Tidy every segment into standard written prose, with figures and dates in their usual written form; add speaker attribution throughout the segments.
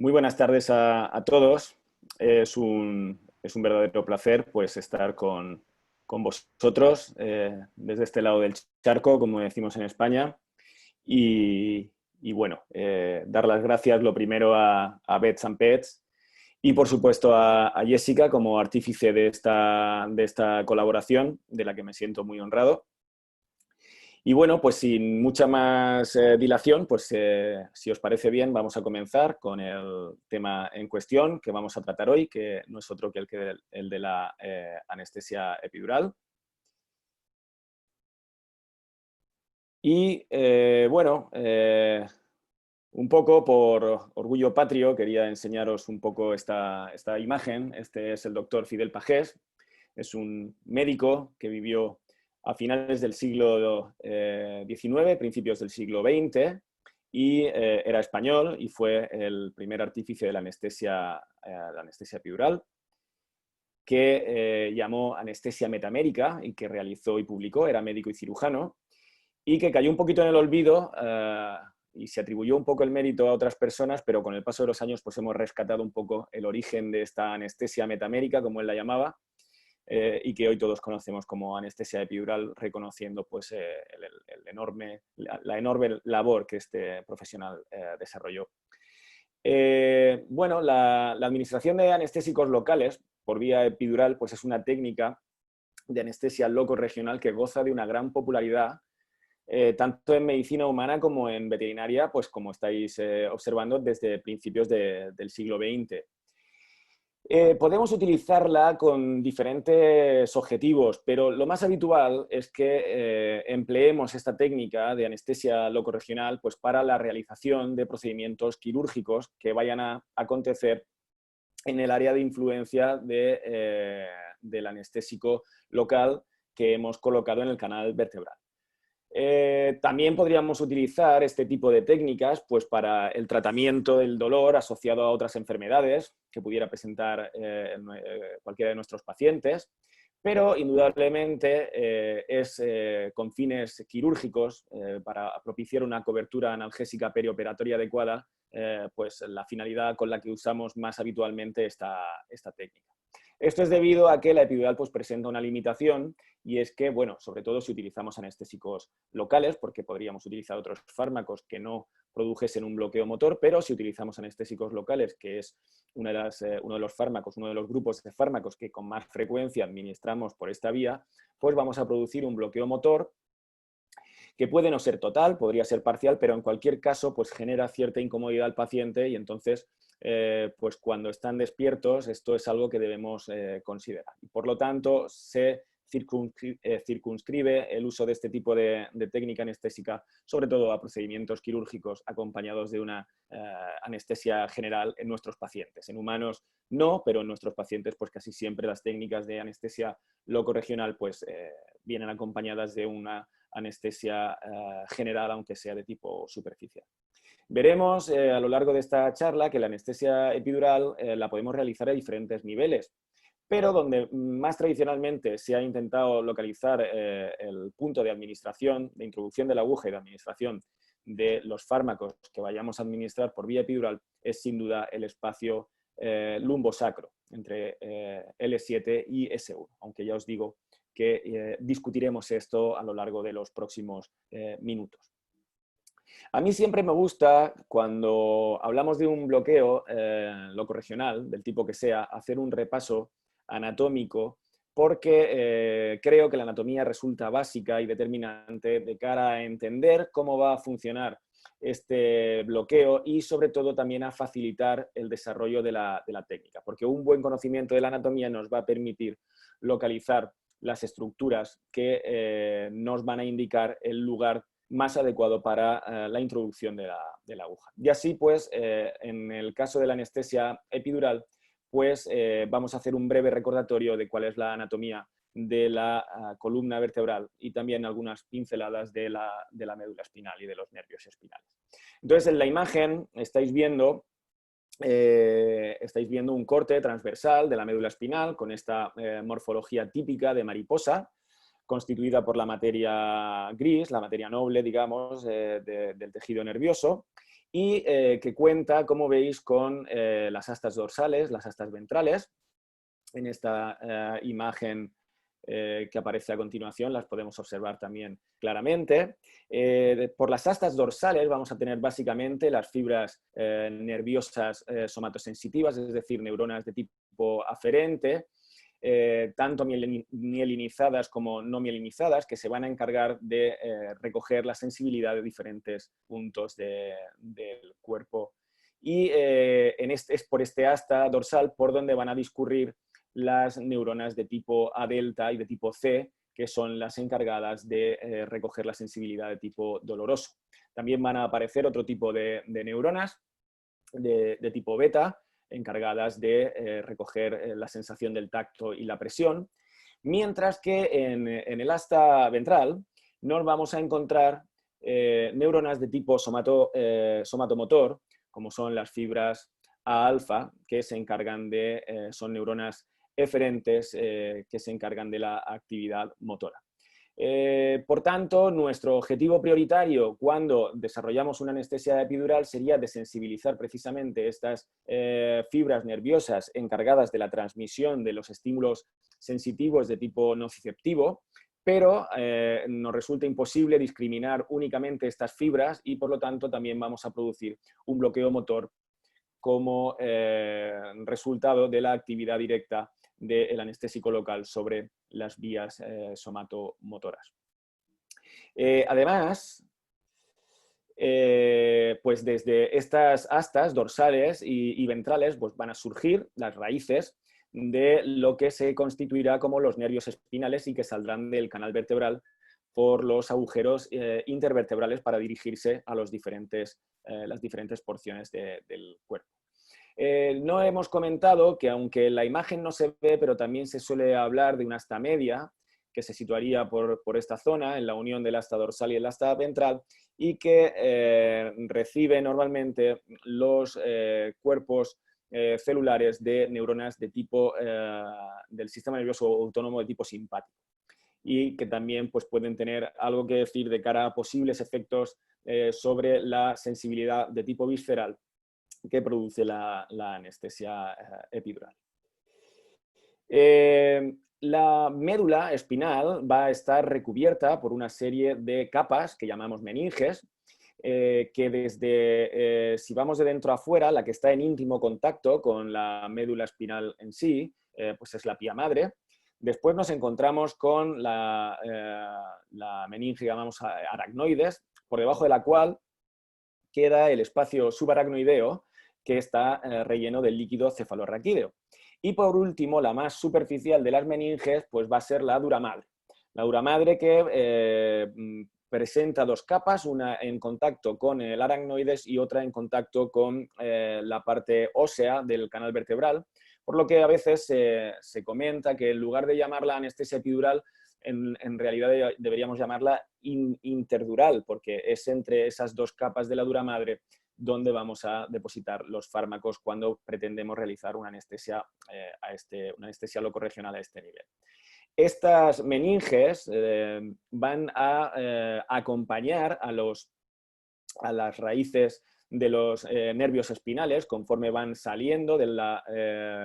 Speaker 1: Muy buenas tardes a todos. Es un verdadero placer pues, estar con vosotros desde este lado del charco, como decimos en España. Y bueno, dar las gracias lo primero a Bets and Pets y por supuesto a Jessica como artífice de esta colaboración, de la que me siento muy honrado. Y bueno, pues sin mucha más dilación, pues si os parece bien, vamos a comenzar con el tema en cuestión que vamos a tratar hoy, que no es otro que el de la anestesia epidural. Y bueno, un poco por orgullo patrio quería enseñaros un poco esta imagen. Este es el doctor Fidel Pagés, es un médico que vivió a finales del siglo XIX, principios del siglo XX, y era español y fue el primer artífice de la anestesia epidural, que llamó anestesia metamérica y que realizó y publicó, era médico y cirujano, y que cayó un poquito en el olvido y se atribuyó un poco el mérito a otras personas, pero con el paso de los años pues hemos rescatado un poco el origen de esta anestesia metamérica, como él la llamaba, y que hoy todos conocemos como anestesia epidural, reconociendo pues, la enorme labor que este profesional desarrolló. Bueno, la administración de anestésicos locales por vía epidural pues, es una técnica de anestesia loco-regional que goza de una gran popularidad, tanto en medicina humana como en veterinaria, pues como estáis observando desde principios del siglo XX. Podemos utilizarla con diferentes objetivos, pero lo más habitual es que empleemos esta técnica de anestesia locorregional pues, para la realización de procedimientos quirúrgicos que vayan a acontecer en el área de influencia del anestésico local que hemos colocado en el canal vertebral. También podríamos utilizar este tipo de técnicas pues, para el tratamiento del dolor asociado a otras enfermedades que pudiera presentar cualquiera de nuestros pacientes, pero indudablemente es con fines quirúrgicos para propiciar una cobertura analgésica perioperatoria adecuada, pues la finalidad con la que usamos más habitualmente esta técnica. Esto es debido a que la epidural pues, presenta una limitación, y es que, bueno, sobre todo si utilizamos anestésicos locales, porque podríamos utilizar otros fármacos que no produjesen un bloqueo motor, pero si utilizamos anestésicos locales, que es uno de los fármacos, uno de los grupos de fármacos que con más frecuencia administramos por esta vía, pues vamos a producir un bloqueo motor que puede no ser total, podría ser parcial, pero en cualquier caso pues genera cierta incomodidad al paciente, y entonces pues cuando están despiertos esto es algo que debemos considerar. Por lo tanto, se circunscribe el uso de este tipo de técnica anestésica, sobre todo a procedimientos quirúrgicos acompañados de una anestesia general en nuestros pacientes. En humanos no, pero en nuestros pacientes pues casi siempre las técnicas de anestesia locorregional pues vienen acompañadas de una anestesia general, aunque sea de tipo superficial. Veremos a lo largo de esta charla que la anestesia epidural la podemos realizar a diferentes niveles, pero donde más tradicionalmente se ha intentado localizar el punto de administración, de introducción de la aguja y de administración de los fármacos que vayamos a administrar por vía epidural, es sin duda el espacio lumbosacro, entre L7 y S1, aunque ya os digo que discutiremos esto a lo largo de los próximos minutos. A mí siempre me gusta, cuando hablamos de un bloqueo locorregional, del tipo que sea, hacer un repaso anatómico, porque creo que la anatomía resulta básica y determinante de cara a entender cómo va a funcionar este bloqueo y sobre todo también a facilitar el desarrollo de la técnica, porque un buen conocimiento de la anatomía nos va a permitir localizar las estructuras que nos van a indicar el lugar más adecuado para la introducción de la aguja. Y así, pues, en el caso de la anestesia epidural, pues vamos a hacer un breve recordatorio de cuál es la anatomía de la columna vertebral y también algunas pinceladas de la médula espinal y de los nervios espinales. Entonces, en la imagen estáis viendo un corte transversal de la médula espinal con esta morfología típica de mariposa, constituida por la materia gris, la materia noble, digamos, del tejido nervioso, y que cuenta, como veis, con las astas dorsales, las astas ventrales. En esta imagen que aparece a continuación las podemos observar también claramente. Por las astas dorsales vamos a tener básicamente las fibras nerviosas somatosensitivas, es decir, neuronas de tipo aferente, tanto mielinizadas como no mielinizadas, que se van a encargar de recoger la sensibilidad de diferentes puntos del cuerpo. Y es por este asta dorsal por donde van a discurrir las neuronas de tipo A delta y de tipo C, que son las encargadas de recoger la sensibilidad de tipo doloroso. También van a aparecer otro tipo de neuronas de tipo beta, encargadas de recoger la sensación del tacto y la presión, mientras que en el asta ventral nos vamos a encontrar neuronas de tipo somatomotor, como son las fibras A-alfa, que se encargan son neuronas eferentes que se encargan de la actividad motora. Por tanto, nuestro objetivo prioritario cuando desarrollamos una anestesia epidural sería desensibilizar precisamente estas fibras nerviosas encargadas de la transmisión de los estímulos sensitivos de tipo nociceptivo, pero nos resulta imposible discriminar únicamente estas fibras y por lo tanto también vamos a producir un bloqueo motor como resultado de la actividad directa del anestésico local sobre las vías somatomotoras. Además, pues desde estas astas dorsales y ventrales pues van a surgir las raíces de lo que se constituirá como los nervios espinales y que saldrán del canal vertebral por los agujeros intervertebrales para dirigirse a las diferentes porciones del cuerpo. No hemos comentado que aunque en la imagen no se ve, pero también se suele hablar de una asta media, que se situaría por esta zona, en la unión del asta dorsal y el asta ventral, y que recibe normalmente los cuerpos celulares de neuronas de tipo del sistema nervioso autónomo de tipo simpático, y que también pues, pueden tener algo que decir de cara a posibles efectos sobre la sensibilidad de tipo visceral que produce la anestesia epidural. La médula espinal va a estar recubierta por una serie de capas que llamamos meninges, que desde, si vamos de dentro a fuera, la que está en íntimo contacto con la médula espinal en sí, pues es la pía madre. Después nos encontramos con la meninge, llamamos aracnoides, por debajo de la cual queda el espacio subaracnoideo, que está relleno del líquido cefalorraquídeo. Y por último, la más superficial de las meninges, pues va a ser la dura madre. La dura madre que presenta dos capas, una en contacto con el aracnoides y otra en contacto con la parte ósea del canal vertebral, por lo que a veces se comenta que en lugar de llamarla anestesia epidural, en realidad deberíamos llamarla interdural, porque es entre esas dos capas de la dura madre donde vamos a depositar los fármacos cuando pretendemos realizar una anestesia, una anestesia locorregional a este nivel. Estas meninges van a acompañar a las raíces de los nervios espinales conforme van saliendo de la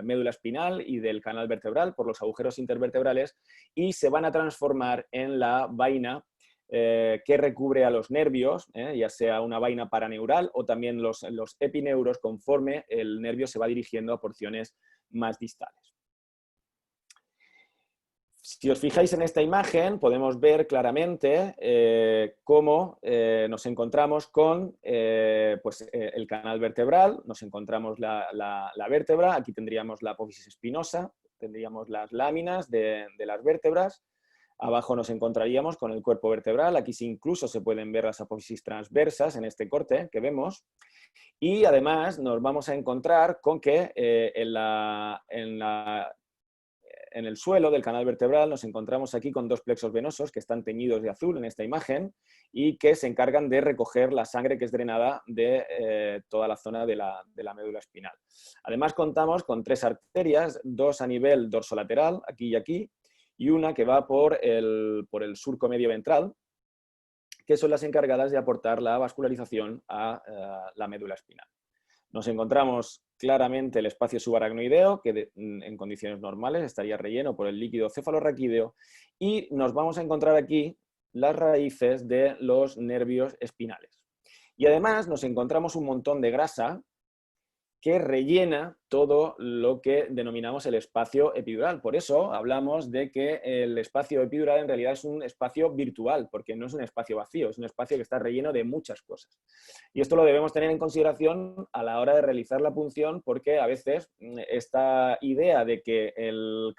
Speaker 1: médula espinal y del canal vertebral por los agujeros intervertebrales y se van a transformar en la vaina que recubre a los nervios, ya sea una vaina paraneural o también los epineuros conforme el nervio se va dirigiendo a porciones más distales. Si os fijáis en esta imagen, podemos ver claramente cómo nos encontramos con pues, el canal vertebral, nos encontramos la vértebra, aquí tendríamos la apófisis espinosa, tendríamos las láminas de las vértebras, abajo nos encontraríamos con el cuerpo vertebral, aquí sí incluso se pueden ver las apófisis transversas en este corte que vemos, y además nos vamos a encontrar con que en el suelo del canal vertebral nos encontramos aquí con dos plexos venosos que están teñidos de azul en esta imagen y que se encargan de recoger la sangre que es drenada de toda la zona de la médula espinal. Además contamos con tres arterias, dos a nivel dorsolateral, aquí y aquí, y una que va por el surco medio ventral, que son las encargadas de aportar la vascularización a la médula espinal. Nos encontramos claramente el espacio subaracnoideo, que en condiciones normales estaría relleno por el líquido cefalorraquídeo, y nos vamos a encontrar aquí las raíces de los nervios espinales. Y además nos encontramos un montón de grasa que rellena todo lo que denominamos el espacio epidural. Por eso hablamos de que el espacio epidural en realidad es un espacio virtual, porque no es un espacio vacío, es un espacio que está relleno de muchas cosas. Y esto lo debemos tener en consideración a la hora de realizar la punción, porque a veces esta idea de que el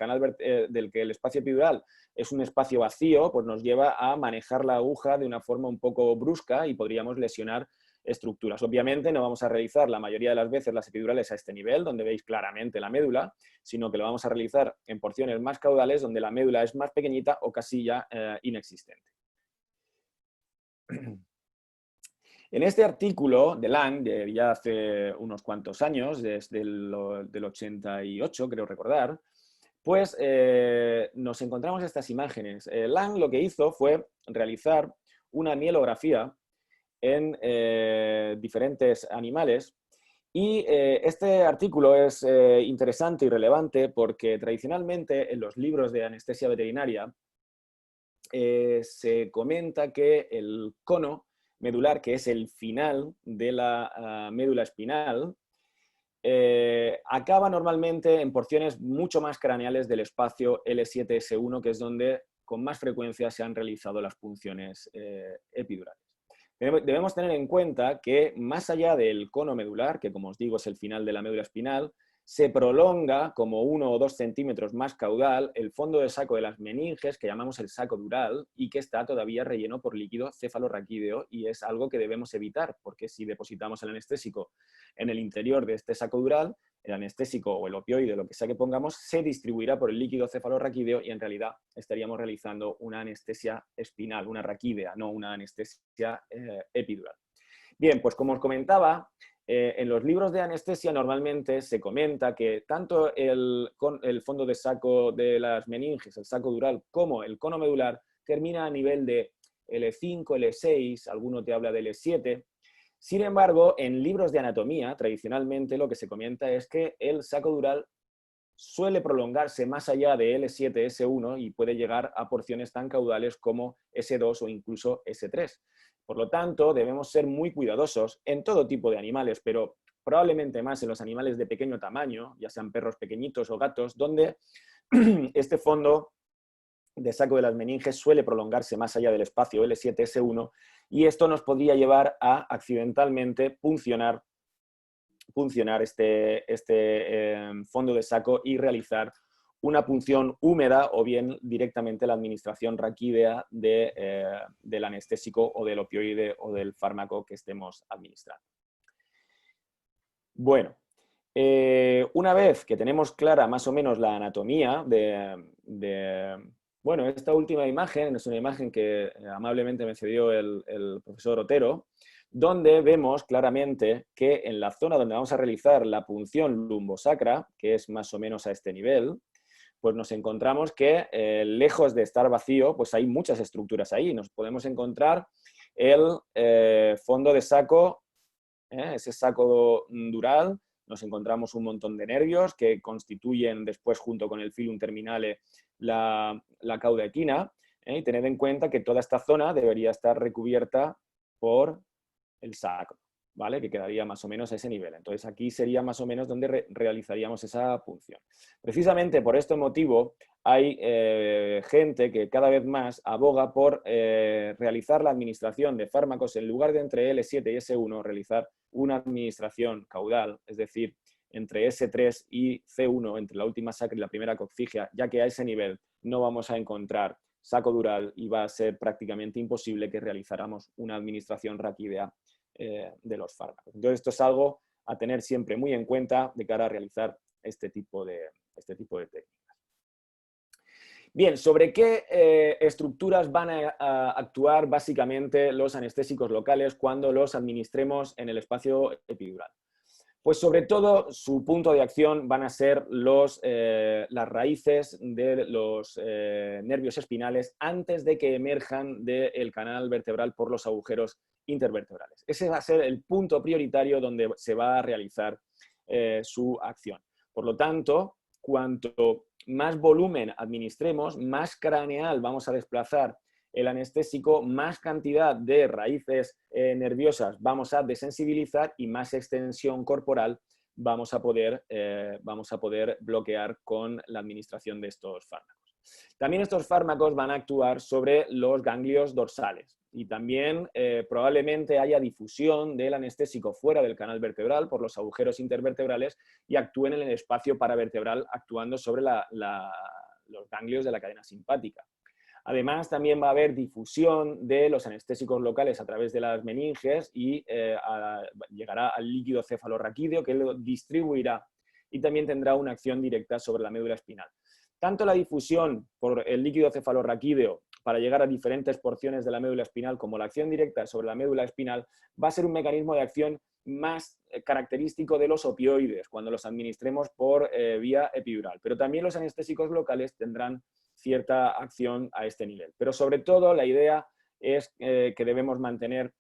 Speaker 1: espacio epidural es un espacio vacío, pues nos lleva a manejar la aguja de una forma un poco brusca y podríamos lesionar estructuras. Obviamente no vamos a realizar la mayoría de las veces las epidurales a este nivel, donde veis claramente la médula, sino que lo vamos a realizar en porciones más caudales, donde la médula es más pequeñita o casi ya inexistente. En este artículo de Lang, de ya hace unos cuantos años, desde del 88, creo recordar, pues nos encontramos estas imágenes. Lang lo que hizo fue realizar una mielografía en diferentes animales. Y este artículo es interesante y relevante porque tradicionalmente en los libros de anestesia veterinaria se comenta que el cono medular, que es el final de la médula espinal, acaba normalmente en porciones mucho más craneales del espacio L7-S1, que es donde con más frecuencia se han realizado las punciones epidurales. Debemos tener en cuenta que más allá del cono medular, que como os digo es el final de la médula espinal, se prolonga como 1 o 2 centímetros más caudal el fondo de saco de las meninges, que llamamos el saco dural, y que está todavía relleno por líquido cefalorraquídeo, y es algo que debemos evitar, porque si depositamos el anestésico en el interior de este saco dural, el anestésico o el opioide, lo que sea que pongamos, se distribuirá por el líquido cefalorraquídeo y en realidad estaríamos realizando una anestesia espinal, una raquídea, no una anestesia epidural. Bien, pues como os comentaba, en los libros de anestesia normalmente se comenta que tanto el fondo de saco de las meninges, el saco dural, como el cono medular termina a nivel de L5, L6, alguno te habla de L7. Sin embargo, en libros de anatomía, tradicionalmente lo que se comenta es que el saco dural suele prolongarse más allá de L7, S1 y puede llegar a porciones tan caudales como S2 o incluso S3. Por lo tanto, debemos ser muy cuidadosos en todo tipo de animales, pero probablemente más en los animales de pequeño tamaño, ya sean perros pequeñitos o gatos, donde este fondo de saco de las meninges suele prolongarse más allá del espacio L7-S1 y esto nos podría llevar a accidentalmente puncionar este fondo de saco y realizar una punción húmeda o bien directamente la administración raquídea del anestésico o del opioide o del fármaco que estemos administrando. Bueno, una vez que tenemos clara más o menos la anatomía bueno, esta última imagen es una imagen que amablemente me cedió el profesor Otero, donde vemos claramente que en la zona donde vamos a realizar la punción lumbosacra, que es más o menos a este nivel, pues nos encontramos que lejos de estar vacío, pues hay muchas estructuras ahí. Nos podemos encontrar el fondo de saco, ese saco dural, nos encontramos un montón de nervios que constituyen después junto con el filum terminale la cauda equina, y tened en cuenta que toda esta zona debería estar recubierta por el sacro, ¿vale? Que quedaría más o menos a ese nivel. Entonces aquí sería más o menos donde realizaríamos esa punción. Precisamente por este motivo hay gente que cada vez más aboga por realizar la administración de fármacos en lugar de entre L7 y S1, realizar una administración caudal, es decir, entre S3 y C1, entre la última sacra y la primera coccigia, ya que a ese nivel no vamos a encontrar saco dural y va a ser prácticamente imposible que realizáramos una administración raquídea de los fármacos. Entonces esto es algo a tener siempre muy en cuenta de cara a realizar este tipo de técnicas. Bien, ¿sobre qué estructuras van a actuar básicamente los anestésicos locales cuando los administremos en el espacio epidural? Pues sobre todo su punto de acción van a ser las raíces de los nervios espinales antes de que emerjan del canal vertebral por los agujeros intervertebrales. Ese va a ser el punto prioritario donde se va a realizar su acción. Por lo tanto, cuanto más volumen administremos, más craneal vamos a desplazar el anestésico, más cantidad de raíces nerviosas vamos a desensibilizar y más extensión corporal vamos a poder bloquear con la administración de estos fármacos. También estos fármacos van a actuar sobre los ganglios dorsales y también probablemente haya difusión del anestésico fuera del canal vertebral por los agujeros intervertebrales y actúen en el espacio paravertebral actuando sobre los ganglios de la cadena simpática. Además, también va a haber difusión de los anestésicos locales a través de las meninges y llegará al líquido cefalorraquídeo que lo distribuirá y también tendrá una acción directa sobre la médula espinal. Tanto la difusión por el líquido cefalorraquídeo para llegar a diferentes porciones de la médula espinal como la acción directa sobre la médula espinal va a ser un mecanismo de acción más característico de los opioides cuando los administremos por vía epidural. Pero también los anestésicos locales tendrán cierta acción a este nivel. Pero sobre todo la idea es que debemos mantener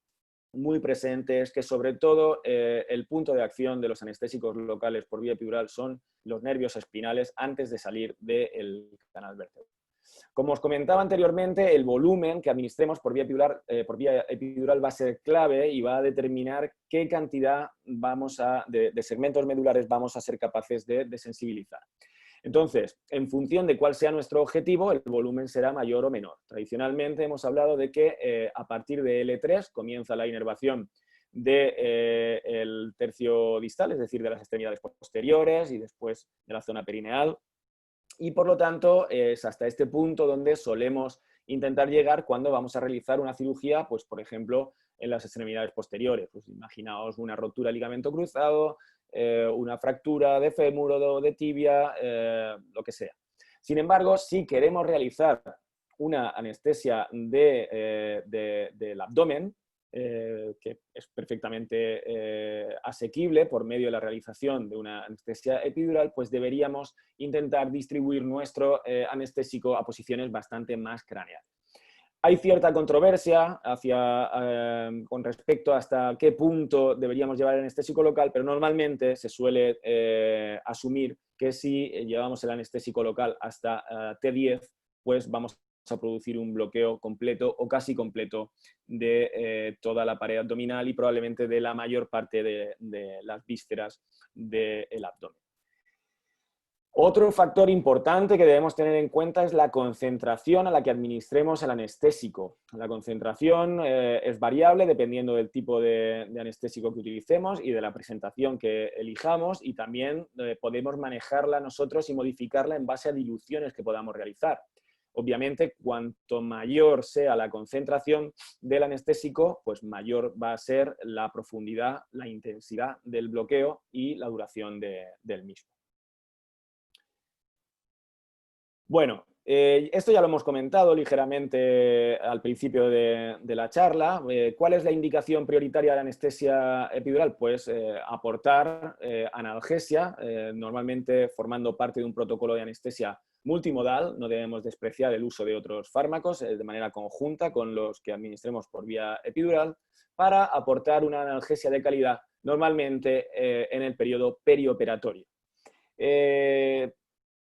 Speaker 1: muy presente es que sobre todo el punto de acción de los anestésicos locales por vía epidural son los nervios espinales antes de salir del canal vertebral. Como os comentaba anteriormente, el volumen que administremos por vía epidural va a ser clave y va a determinar qué cantidad de segmentos medulares vamos a ser capaces de desensibilizar. Entonces, en función de cuál sea nuestro objetivo, el volumen será mayor o menor. Tradicionalmente hemos hablado de que a partir de L3 comienza la inervación del tercio distal, es decir, de las extremidades posteriores y después de la zona perineal. Y por lo tanto, es hasta este punto donde solemos intentar llegar cuando vamos a realizar una cirugía, pues por ejemplo, en las extremidades posteriores. Pues imaginaos una rotura de ligamento cruzado, una fractura de fémur o de tibia, lo que sea. Sin embargo, si queremos realizar una anestesia del abdomen, que es perfectamente asequible por medio de la realización de una anestesia epidural, pues deberíamos intentar distribuir nuestro anestésico a posiciones bastante más craneales. Hay cierta controversia con respecto a hasta qué punto deberíamos llevar el anestésico local, pero normalmente se suele asumir que si llevamos el anestésico local hasta T10, pues vamos a producir un bloqueo completo o casi completo de toda la pared abdominal y probablemente de la mayor parte de las vísceras del abdomen. Otro factor importante que debemos tener en cuenta es la concentración a la que administremos el anestésico. La concentración es variable dependiendo del tipo de anestésico que utilicemos y de la presentación que elijamos, y también podemos manejarla nosotros y modificarla en base a diluciones que podamos realizar. Obviamente, cuanto mayor sea la concentración del anestésico, pues mayor va a ser la profundidad, la intensidad del bloqueo y la duración del mismo. Bueno, esto ya lo hemos comentado ligeramente al principio de la charla. ¿Cuál es la indicación prioritaria de la anestesia epidural? Pues aportar analgesia, normalmente formando parte de un protocolo de anestesia multimodal. No debemos despreciar el uso de otros fármacos de manera conjunta con los que administremos por vía epidural para aportar una analgesia de calidad, normalmente en el periodo perioperatorio.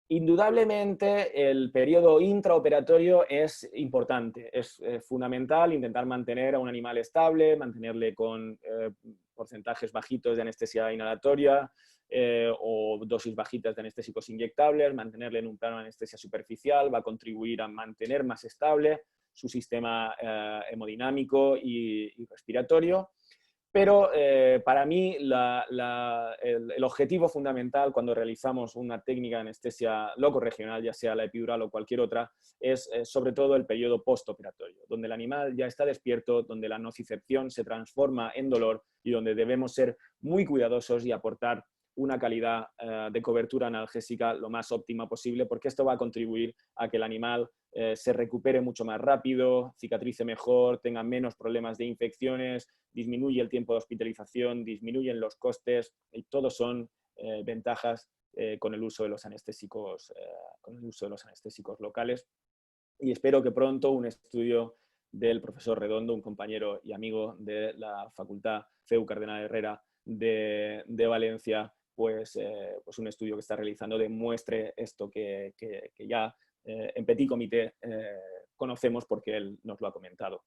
Speaker 1: Indudablemente el periodo intraoperatorio es importante, es fundamental intentar mantener a un animal estable, mantenerle con porcentajes bajitos de anestesia inhalatoria o dosis bajitas de anestésicos inyectables, mantenerle en un plano de anestesia superficial va a contribuir a mantener más estable su sistema hemodinámico y respiratorio. Pero para mí el objetivo fundamental cuando realizamos una técnica de anestesia locorregional, ya sea la epidural o cualquier otra, es sobre todo el periodo postoperatorio, donde el animal ya está despierto, donde la nocicepción se transforma en dolor y donde debemos ser muy cuidadosos y aportar una calidad de cobertura analgésica lo más óptima posible, porque esto va a contribuir a que el animal se recupere mucho más rápido, cicatrice mejor, tenga menos problemas de infecciones, disminuye el tiempo de hospitalización, disminuyen los costes, y todos son ventajas con el uso de los anestésicos locales. Y espero que pronto un estudio del profesor Redondo, un compañero y amigo de la Facultad CEU Cardenal Herrera de Valencia, pues un estudio que está realizando demuestre esto que ya en petit comité conocemos porque él nos lo ha comentado.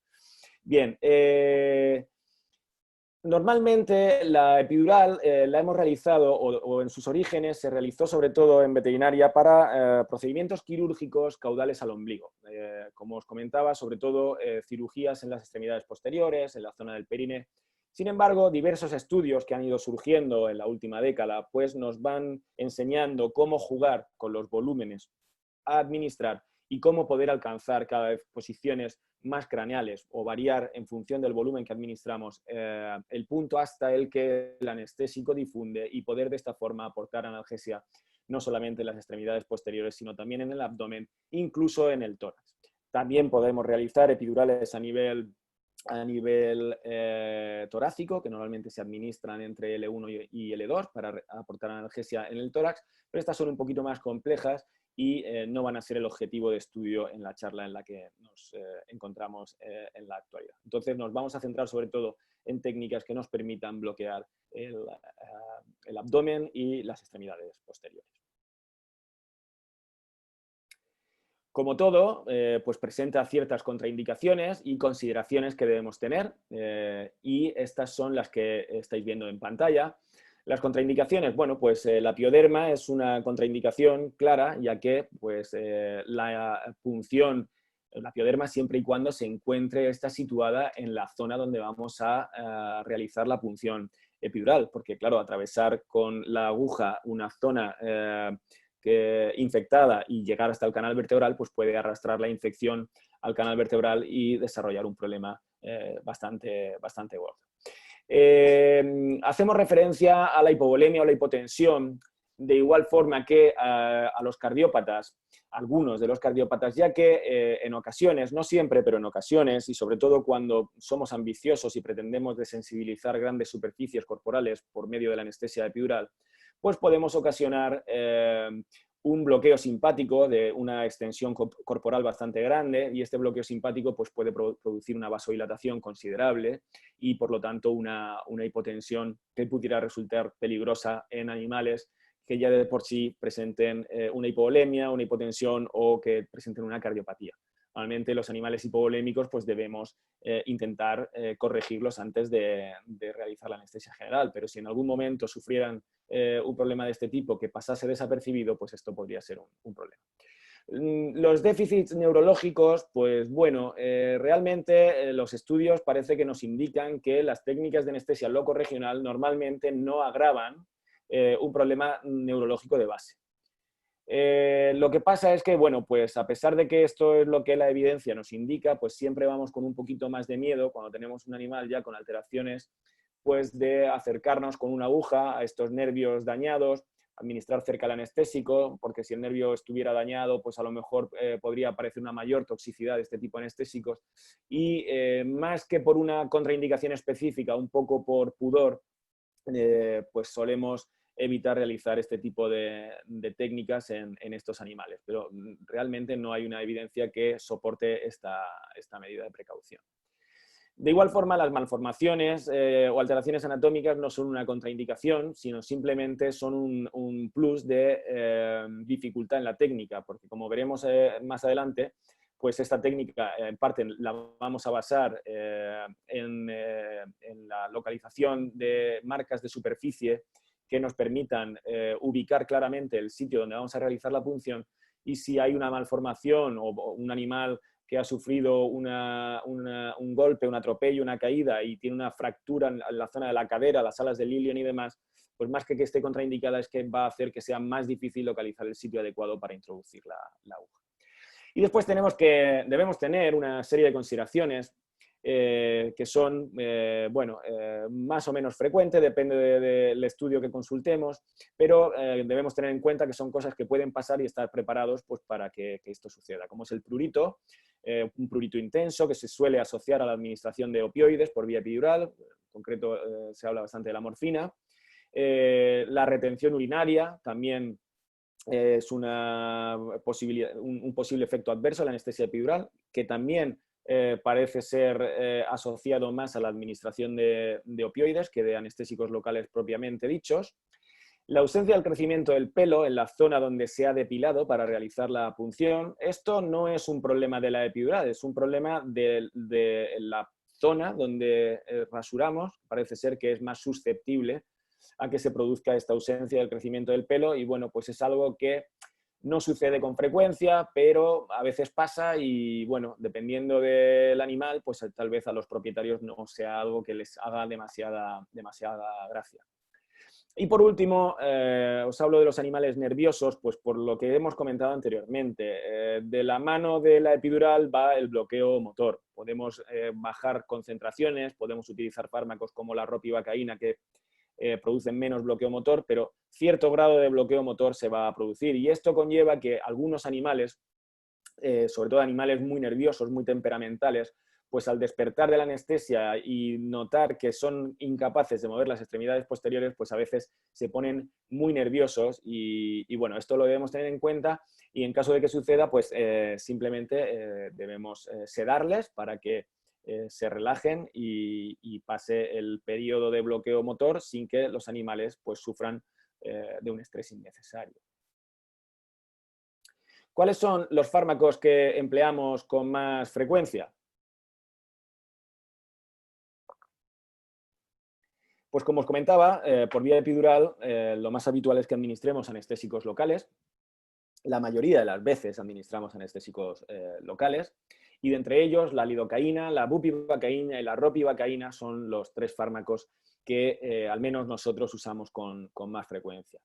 Speaker 1: Bien, normalmente la epidural la hemos realizado, o en sus orígenes se realizó sobre todo en veterinaria para procedimientos quirúrgicos caudales al ombligo. Como os comentaba, sobre todo cirugías en las extremidades posteriores, en la zona del perine. Sin embargo, diversos estudios que han ido surgiendo en la última década pues nos van enseñando cómo jugar con los volúmenes a administrar y cómo poder alcanzar cada vez posiciones más craneales o variar en función del volumen que administramos el punto hasta el que el anestésico difunde y poder de esta forma aportar analgesia no solamente en las extremidades posteriores, sino también en el abdomen, incluso en el tórax. También podemos realizar epidurales a nivel torácico, que normalmente se administran entre L1 y L2 para aportar analgesia en el tórax, pero estas son un poquito más complejas y no van a ser el objetivo de estudio en la charla en la que nos encontramos en la actualidad. Entonces nos vamos a centrar sobre todo en técnicas que nos permitan bloquear el abdomen y las extremidades posteriores. Como todo, pues presenta ciertas contraindicaciones y consideraciones que debemos tener y estas son las que estáis viendo en pantalla. Las contraindicaciones, bueno, pues la pioderma es una contraindicación clara, ya que pues, la punción, la pioderma siempre y cuando se encuentre esta situada en la zona donde vamos a realizar la punción epidural, porque claro, atravesar con la aguja una zona infectada y llegar hasta el canal vertebral, pues puede arrastrar la infección al canal vertebral y desarrollar un problema bastante gordo. Hacemos referencia a la hipovolemia o la hipotensión de igual forma que a los cardiópatas, algunos de los cardiópatas, ya que en ocasiones, no siempre, pero en ocasiones, y sobre todo cuando somos ambiciosos y pretendemos desensibilizar grandes superficies corporales por medio de la anestesia epidural, pues podemos ocasionar un bloqueo simpático de una extensión corporal bastante grande y este bloqueo simpático pues, puede producir una vasodilatación considerable y por lo tanto una hipotensión que pudiera resultar peligrosa en animales que ya de por sí presenten una hipovolemia, una hipotensión o que presenten una cardiopatía. Normalmente los animales hipovolémicos pues debemos intentar corregirlos antes de realizar la anestesia general, pero si en algún momento sufrieran un problema de este tipo que pasase desapercibido, pues esto podría ser un problema. Los déficits neurológicos, pues bueno, realmente los estudios parece que nos indican que las técnicas de anestesia locorregional normalmente no agravan un problema neurológico de base. Lo que pasa es que, bueno, pues a pesar de que esto es lo que la evidencia nos indica, pues siempre vamos con un poquito más de miedo cuando tenemos un animal ya con alteraciones, pues de acercarnos con una aguja a estos nervios dañados, administrar cerca el anestésico, porque si el nervio estuviera dañado, pues a lo mejor podría aparecer una mayor toxicidad de este tipo de anestésicos. Y más que por una contraindicación específica, un poco por pudor, pues solemos evitar realizar este tipo de técnicas en estos animales, pero realmente no hay una evidencia que soporte esta medida de precaución. De igual forma, las malformaciones o alteraciones anatómicas no son una contraindicación, sino simplemente son un plus de dificultad en la técnica, porque como veremos más adelante, pues esta técnica en parte la vamos a basar en la localización de marcas de superficie que nos permitan ubicar claramente el sitio donde vamos a realizar la punción y si hay una malformación o un animal que ha sufrido un golpe, un atropello, una caída y tiene una fractura en la zona de la cadera, las alas del ilion y demás, pues más que esté contraindicada es que va a hacer que sea más difícil localizar el sitio adecuado para introducir la aguja. Y después debemos tener una serie de consideraciones que son, bueno, más o menos frecuentes, depende del estudio que consultemos, pero debemos tener en cuenta que son cosas que pueden pasar y estar preparados pues, para que esto suceda, como es el prurito, un prurito intenso que se suele asociar a la administración de opioides por vía epidural, en concreto se habla bastante de la morfina, la retención urinaria también es una posibilidad, un posible efecto adverso a la anestesia epidural, que también parece ser asociado más a la administración de opioides que de anestésicos locales propiamente dichos. La ausencia del crecimiento del pelo en la zona donde se ha depilado para realizar la punción, esto no es un problema de la epidural, es un problema de la zona donde rasuramos, parece ser que es más susceptible a que se produzca esta ausencia del crecimiento del pelo y bueno, pues es algo que no sucede con frecuencia, pero a veces pasa y, bueno, dependiendo del animal, pues tal vez a los propietarios no sea algo que les haga demasiada gracia. Y por último, os hablo de los animales nerviosos, pues por lo que hemos comentado anteriormente. De la mano de la epidural va el bloqueo motor. Podemos bajar concentraciones, podemos utilizar fármacos como la ropivacaína que producen menos bloqueo motor, pero cierto grado de bloqueo motor se va a producir. Y esto conlleva que algunos animales, sobre todo animales muy nerviosos, muy temperamentales, pues al despertar de la anestesia y notar que son incapaces de mover las extremidades posteriores, pues a veces se ponen muy nerviosos y bueno, esto lo debemos tener en cuenta y en caso de que suceda, pues simplemente debemos sedarles para que se relajen y pase el periodo de bloqueo motor sin que los animales pues, sufran de un estrés innecesario. ¿Cuáles son los fármacos que empleamos con más frecuencia? Pues como os comentaba, por vía epidural lo más habitual es que administremos anestésicos locales. La mayoría de las veces administramos anestésicos locales y de entre ellos la lidocaína, la bupivacaína y la ropivacaína son los tres fármacos que al menos nosotros usamos con más frecuencia.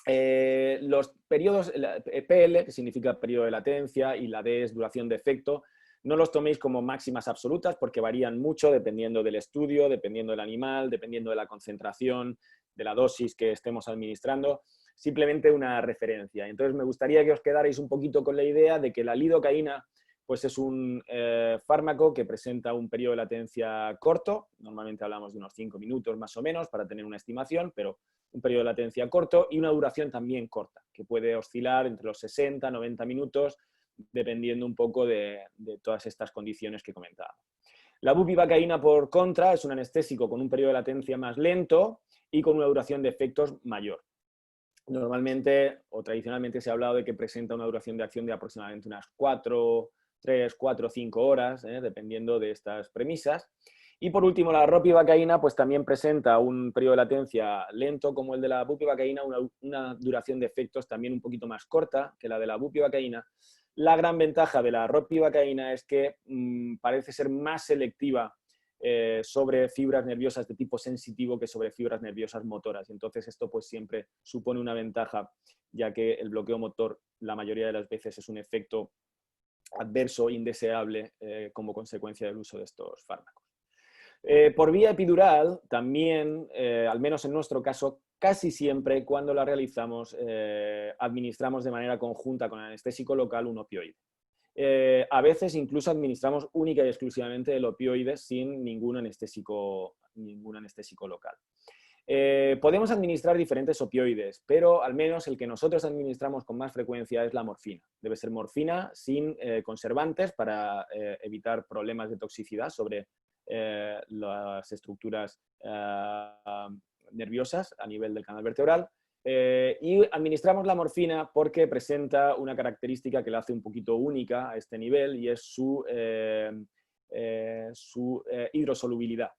Speaker 1: Los periodos, PL, que significa periodo de latencia, y la D es duración de efecto, no los toméis como máximas absolutas porque varían mucho dependiendo del estudio, dependiendo del animal, dependiendo de la concentración, de la dosis que estemos administrando. Simplemente una referencia. Entonces me gustaría que os quedarais un poquito con la idea de que la lidocaína pues es un fármaco que presenta un periodo de latencia corto, normalmente hablamos de unos 5 minutos más o menos para tener una estimación, pero un periodo de latencia corto y una duración también corta, que puede oscilar entre los 60 y 90 minutos, dependiendo un poco de todas estas condiciones que comentaba. La bupivacaína, por contra, es un anestésico con un periodo de latencia más lento y con una duración de efectos mayor. Normalmente o tradicionalmente se ha hablado de que presenta una duración de acción de aproximadamente unas 3, 4, 5 horas, dependiendo de estas premisas. Y por último, la ropivacaína pues también presenta un periodo de latencia lento como el de la bupivacaína, una duración de efectos también un poquito más corta que la de la bupivacaína. La gran ventaja de la ropivacaína es que parece ser más selectiva sobre fibras nerviosas de tipo sensitivo que sobre fibras nerviosas motoras. Entonces esto pues siempre supone una ventaja, ya que el bloqueo motor la mayoría de las veces es un efecto adverso, indeseable, como consecuencia del uso de estos fármacos. Por vía epidural, también, al menos en nuestro caso, casi siempre cuando la realizamos, administramos de manera conjunta con el anestésico local un opioide. A veces incluso administramos única y exclusivamente el opioide sin ningún anestésico local. Podemos administrar diferentes opioides, pero al menos el que nosotros administramos con más frecuencia es la morfina. Debe ser morfina sin conservantes para evitar problemas de toxicidad sobre las estructuras nerviosas a nivel del canal vertebral. Y administramos la morfina porque presenta una característica que la hace un poquito única a este nivel y es su hidrosolubilidad.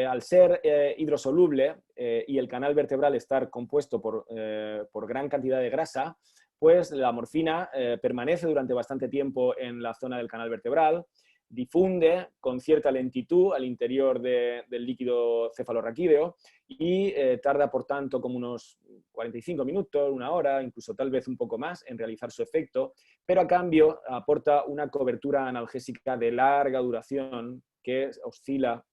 Speaker 1: Al ser hidrosoluble y el canal vertebral estar compuesto por gran cantidad de grasa, pues la morfina permanece durante bastante tiempo en la zona del canal vertebral, difunde con cierta lentitud al interior del líquido cefalorraquídeo y tarda, por tanto, como unos 45 minutos, una hora, incluso tal vez un poco más en realizar su efecto, pero a cambio aporta una cobertura analgésica de larga duración que oscila,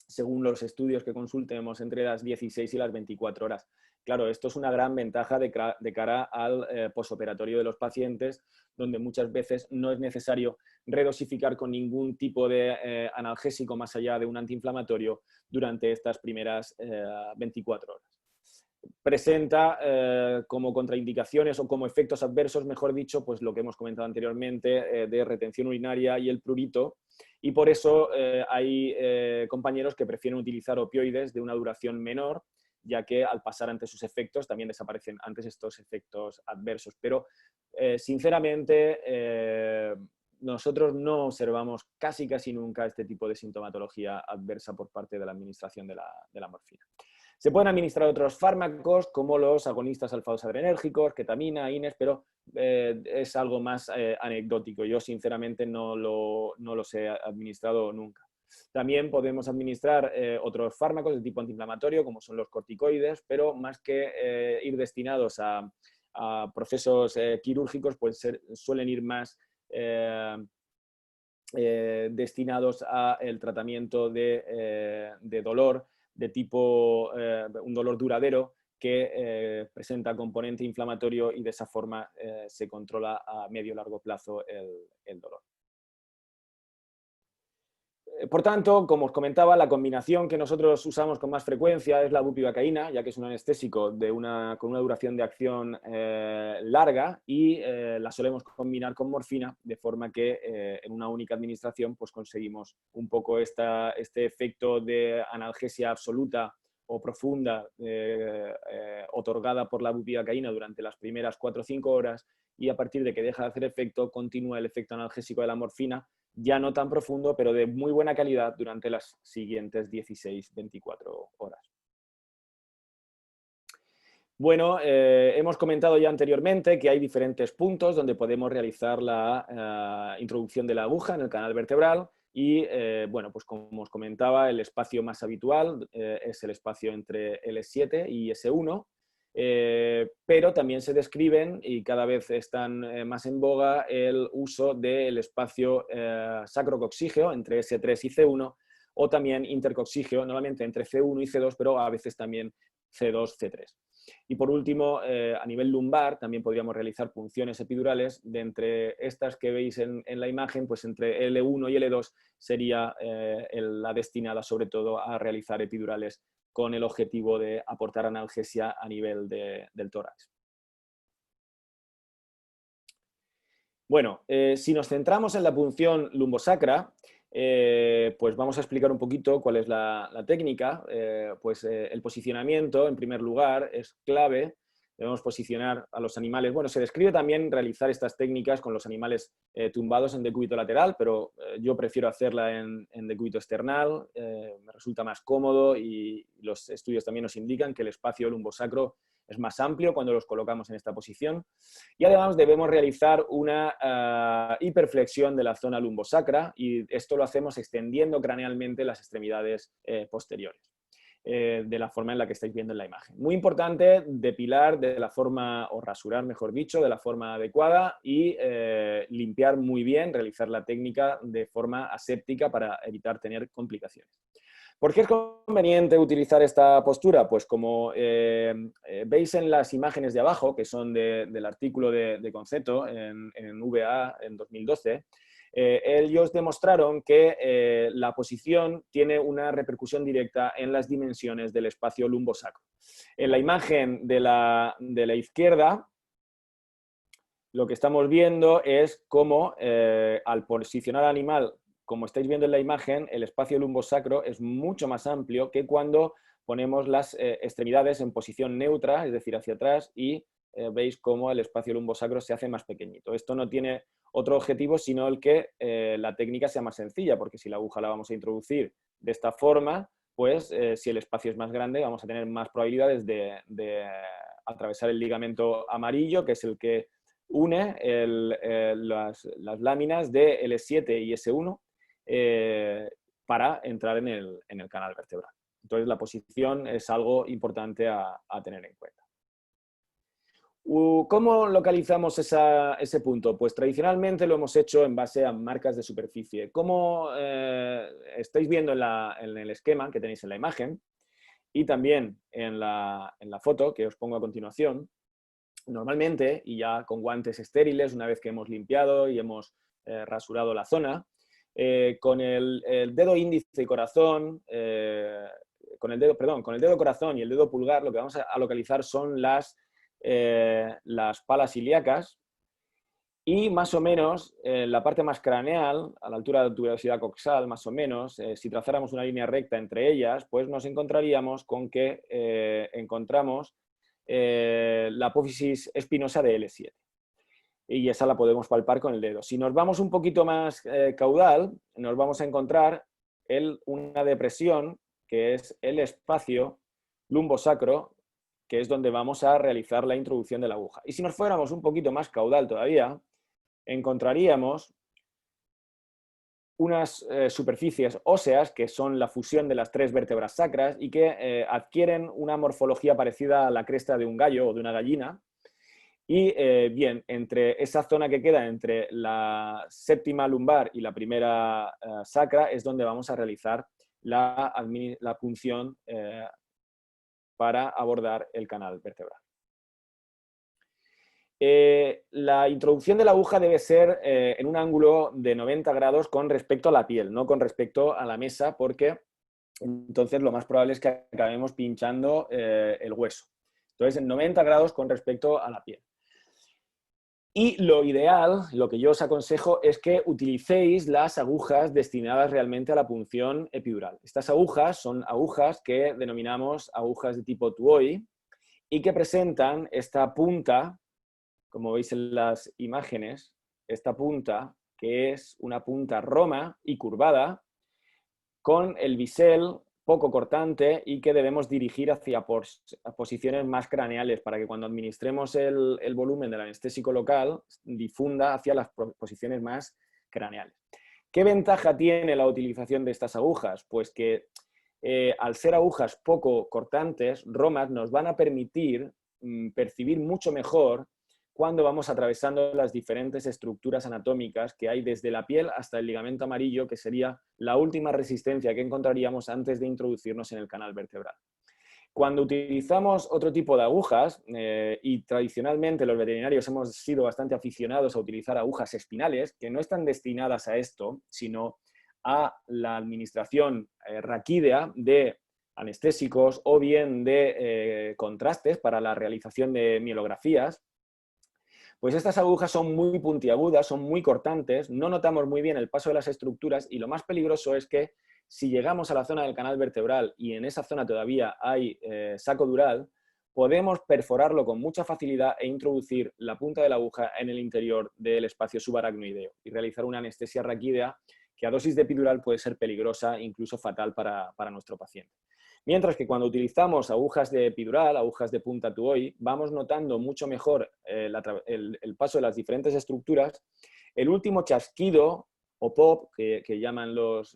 Speaker 1: según los estudios que consultemos, entre las 16 y las 24 horas. Claro, esto es una gran ventaja de cara al posoperatorio de los pacientes, donde muchas veces no es necesario redosificar con ningún tipo de analgésico más allá de un antiinflamatorio durante estas primeras 24 horas. Presenta como contraindicaciones o como efectos adversos, mejor dicho, pues lo que hemos comentado anteriormente de retención urinaria y el prurito, y por eso hay compañeros que prefieren utilizar opioides de una duración menor, ya que al pasar ante sus efectos también desaparecen antes estos efectos adversos. Pero sinceramente nosotros no observamos casi nunca este tipo de sintomatología adversa por parte de la administración de la morfina. Se pueden administrar otros fármacos como los agonistas alfa-2-adrenérgicos, ketamina, INES, pero es algo más anecdótico. Yo sinceramente no los he administrado nunca. También podemos administrar otros fármacos de tipo antiinflamatorio, como son los corticoides, pero más que ir destinados a procesos quirúrgicos, pues suelen ir más destinados al tratamiento de dolor, de tipo un dolor duradero que presenta componente inflamatorio y de esa forma se controla a medio y largo plazo el dolor. Por tanto, como os comentaba, la combinación que nosotros usamos con más frecuencia es la bupivacaína, ya que es un anestésico con una duración de acción larga, y la solemos combinar con morfina, de forma que en una única administración pues conseguimos un poco este efecto de analgesia absoluta o profunda otorgada por la bupivacaína durante las primeras 4 o 5 horas, y a partir de que deja de hacer efecto, continúa el efecto analgésico de la morfina, ya no tan profundo, pero de muy buena calidad durante las siguientes 16-24 horas. Bueno, hemos comentado ya anteriormente que hay diferentes puntos donde podemos realizar la introducción de la aguja en el canal vertebral y, bueno, pues como os comentaba, el espacio más habitual es el espacio entre L7 y S1, pero también se describen y cada vez están más en boga el uso del espacio sacrocoxígeo entre S3 y C1, o también intercoxígeo, normalmente entre C1 y C2, pero a veces también C2, C3. Y por último, a nivel lumbar, también podríamos realizar punciones epidurales. De entre estas que veis en la imagen, pues entre L1 y L2 sería la destinada sobre todo a realizar epidurales con el objetivo de aportar analgesia a nivel del tórax. Bueno, si nos centramos en la punción lumbosacra, pues vamos a explicar un poquito cuál es la técnica. El posicionamiento, en primer lugar, es clave. Debemos posicionar a los animales. Bueno, se describe también realizar estas técnicas con los animales tumbados en decúbito lateral, pero yo prefiero hacerla en decúbito external. Me resulta más cómodo y los estudios también nos indican que el espacio lumbosacro es más amplio cuando los colocamos en esta posición. Y además debemos realizar una hiperflexión de la zona lumbosacra, y esto lo hacemos extendiendo cranealmente las extremidades posteriores, de la forma en la que estáis viendo en la imagen. Muy importante depilar de la forma, o rasurar mejor dicho, de la forma adecuada y limpiar muy bien, realizar la técnica de forma aséptica para evitar tener complicaciones. ¿Por qué es conveniente utilizar esta postura? Pues como veis en las imágenes de abajo, que son del artículo de Conceto en VA en 2012, ellos demostraron que la posición tiene una repercusión directa en las dimensiones del espacio lumbosacro. En la imagen de la izquierda, lo que estamos viendo es cómo al posicionar al animal, como estáis viendo en la imagen, el espacio lumbosacro es mucho más amplio que cuando ponemos las extremidades en posición neutra, es decir, hacia atrás, y veis cómo el espacio lumbosacro se hace más pequeñito. Esto no tiene otro objetivo sino el que la técnica sea más sencilla, porque si la aguja la vamos a introducir de esta forma, pues si el espacio es más grande vamos a tener más probabilidades de atravesar el ligamento amarillo, que es el que une las láminas de L7 y S1 para entrar en el canal vertebral. Entonces la posición es algo importante a tener en cuenta. ¿Cómo localizamos ese punto? Pues tradicionalmente lo hemos hecho en base a marcas de superficie. Como estáis viendo en el esquema que tenéis en la imagen y también en la foto que os pongo a continuación, normalmente, y ya con guantes estériles, una vez que hemos limpiado y hemos rasurado la zona, con el dedo índice y corazón, con el dedo corazón y el dedo pulgar, lo que vamos a localizar son las palas ilíacas y más o menos la parte más craneal, a la altura de la tuberosidad coxal, más o menos, si trazáramos una línea recta entre ellas, pues nos encontraríamos con que encontramos la apófisis espinosa de L7. Y esa la podemos palpar con el dedo. Si nos vamos un poquito más caudal, nos vamos a encontrar una depresión que es el espacio lumbosacro, que es donde vamos a realizar la introducción de la aguja. Y si nos fuéramos un poquito más caudal todavía, encontraríamos unas superficies óseas que son la fusión de las 3 vértebras sacras y que adquieren una morfología parecida a la cresta de un gallo o de una gallina. Y bien, entre esa zona que queda entre la séptima lumbar y la primera sacra es donde vamos a realizar la punción para abordar el canal vertebral. La introducción de la aguja debe ser en un ángulo de 90 grados con respecto a la piel, no con respecto a la mesa, porque entonces lo más probable es que acabemos pinchando el hueso. Entonces, en 90 grados con respecto a la piel. Y lo ideal, lo que yo os aconsejo, es que utilicéis las agujas destinadas realmente a la punción epidural. Estas agujas son agujas que denominamos agujas de tipo Tuohy y que presentan esta punta, como veis en las imágenes, esta punta que es una punta roma y curvada, con el bisel poco cortante y que debemos dirigir hacia posiciones más craneales para que cuando administremos el volumen del anestésico local difunda hacia las posiciones más craneales. ¿Qué ventaja tiene la utilización de estas agujas? Pues que al ser agujas poco cortantes, romas, nos van a permitir percibir mucho mejor cuando vamos atravesando las diferentes estructuras anatómicas que hay desde la piel hasta el ligamento amarillo, que sería la última resistencia que encontraríamos antes de introducirnos en el canal vertebral. Cuando utilizamos otro tipo de agujas, y tradicionalmente los veterinarios hemos sido bastante aficionados a utilizar agujas espinales, que no están destinadas a esto, sino a la administración raquídea de anestésicos o bien de contrastes para la realización de mielografías, pues estas agujas son muy puntiagudas, son muy cortantes, no notamos muy bien el paso de las estructuras y lo más peligroso es que si llegamos a la zona del canal vertebral y en esa zona todavía hay saco dural, podemos perforarlo con mucha facilidad e introducir la punta de la aguja en el interior del espacio subaracnoideo y realizar una anestesia raquídea que a dosis de epidural puede ser peligrosa, incluso fatal para nuestro paciente. Mientras que cuando utilizamos agujas de epidural, agujas de punta Tuohy, vamos notando mucho mejor el paso de las diferentes estructuras. El último chasquido o pop, que llaman los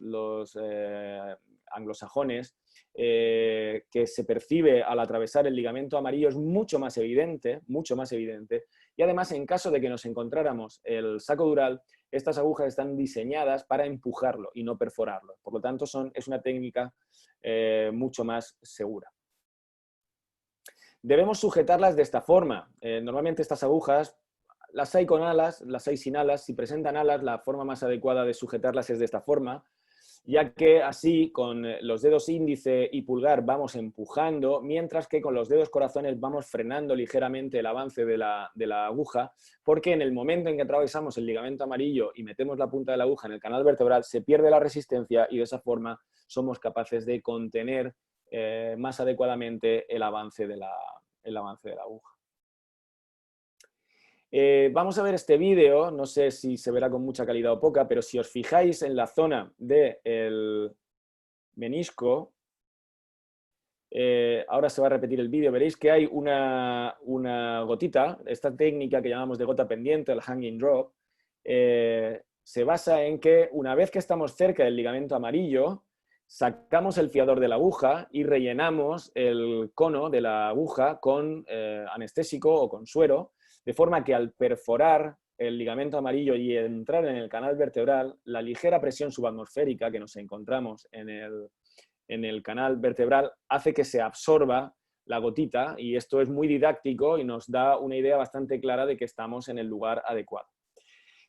Speaker 1: anglosajones, que se percibe al atravesar el ligamento amarillo es mucho más evidente, y además en caso de que nos encontráramos el saco dural, estas agujas están diseñadas para empujarlo y no perforarlo. Por lo tanto, es una técnica mucho más segura. Debemos sujetarlas de esta forma. Normalmente estas agujas las hay con alas, las hay sin alas. Si presentan alas, la forma más adecuada de sujetarlas es de esta forma, ya que así con los dedos índice y pulgar vamos empujando, mientras que con los dedos corazones vamos frenando ligeramente el avance de la aguja, porque en el momento en que atravesamos el ligamento amarillo y metemos la punta de la aguja en el canal vertebral, se pierde la resistencia y de esa forma somos capaces de contener más adecuadamente el avance de la aguja. Vamos a ver este vídeo, no sé si se verá con mucha calidad o poca, pero si os fijáis en la zona del menisco, ahora se va a repetir el vídeo, veréis que hay una gotita, esta técnica que llamamos de gota pendiente, el hanging drop, se basa en que una vez que estamos cerca del ligamento amarillo, sacamos el fiador de la aguja y rellenamos el cono de la aguja con anestésico o con suero, de forma que al perforar el ligamento amarillo y entrar en el canal vertebral, la ligera presión subatmosférica que nos encontramos en el canal vertebral hace que se absorba la gotita, y esto es muy didáctico y nos da una idea bastante clara de que estamos en el lugar adecuado.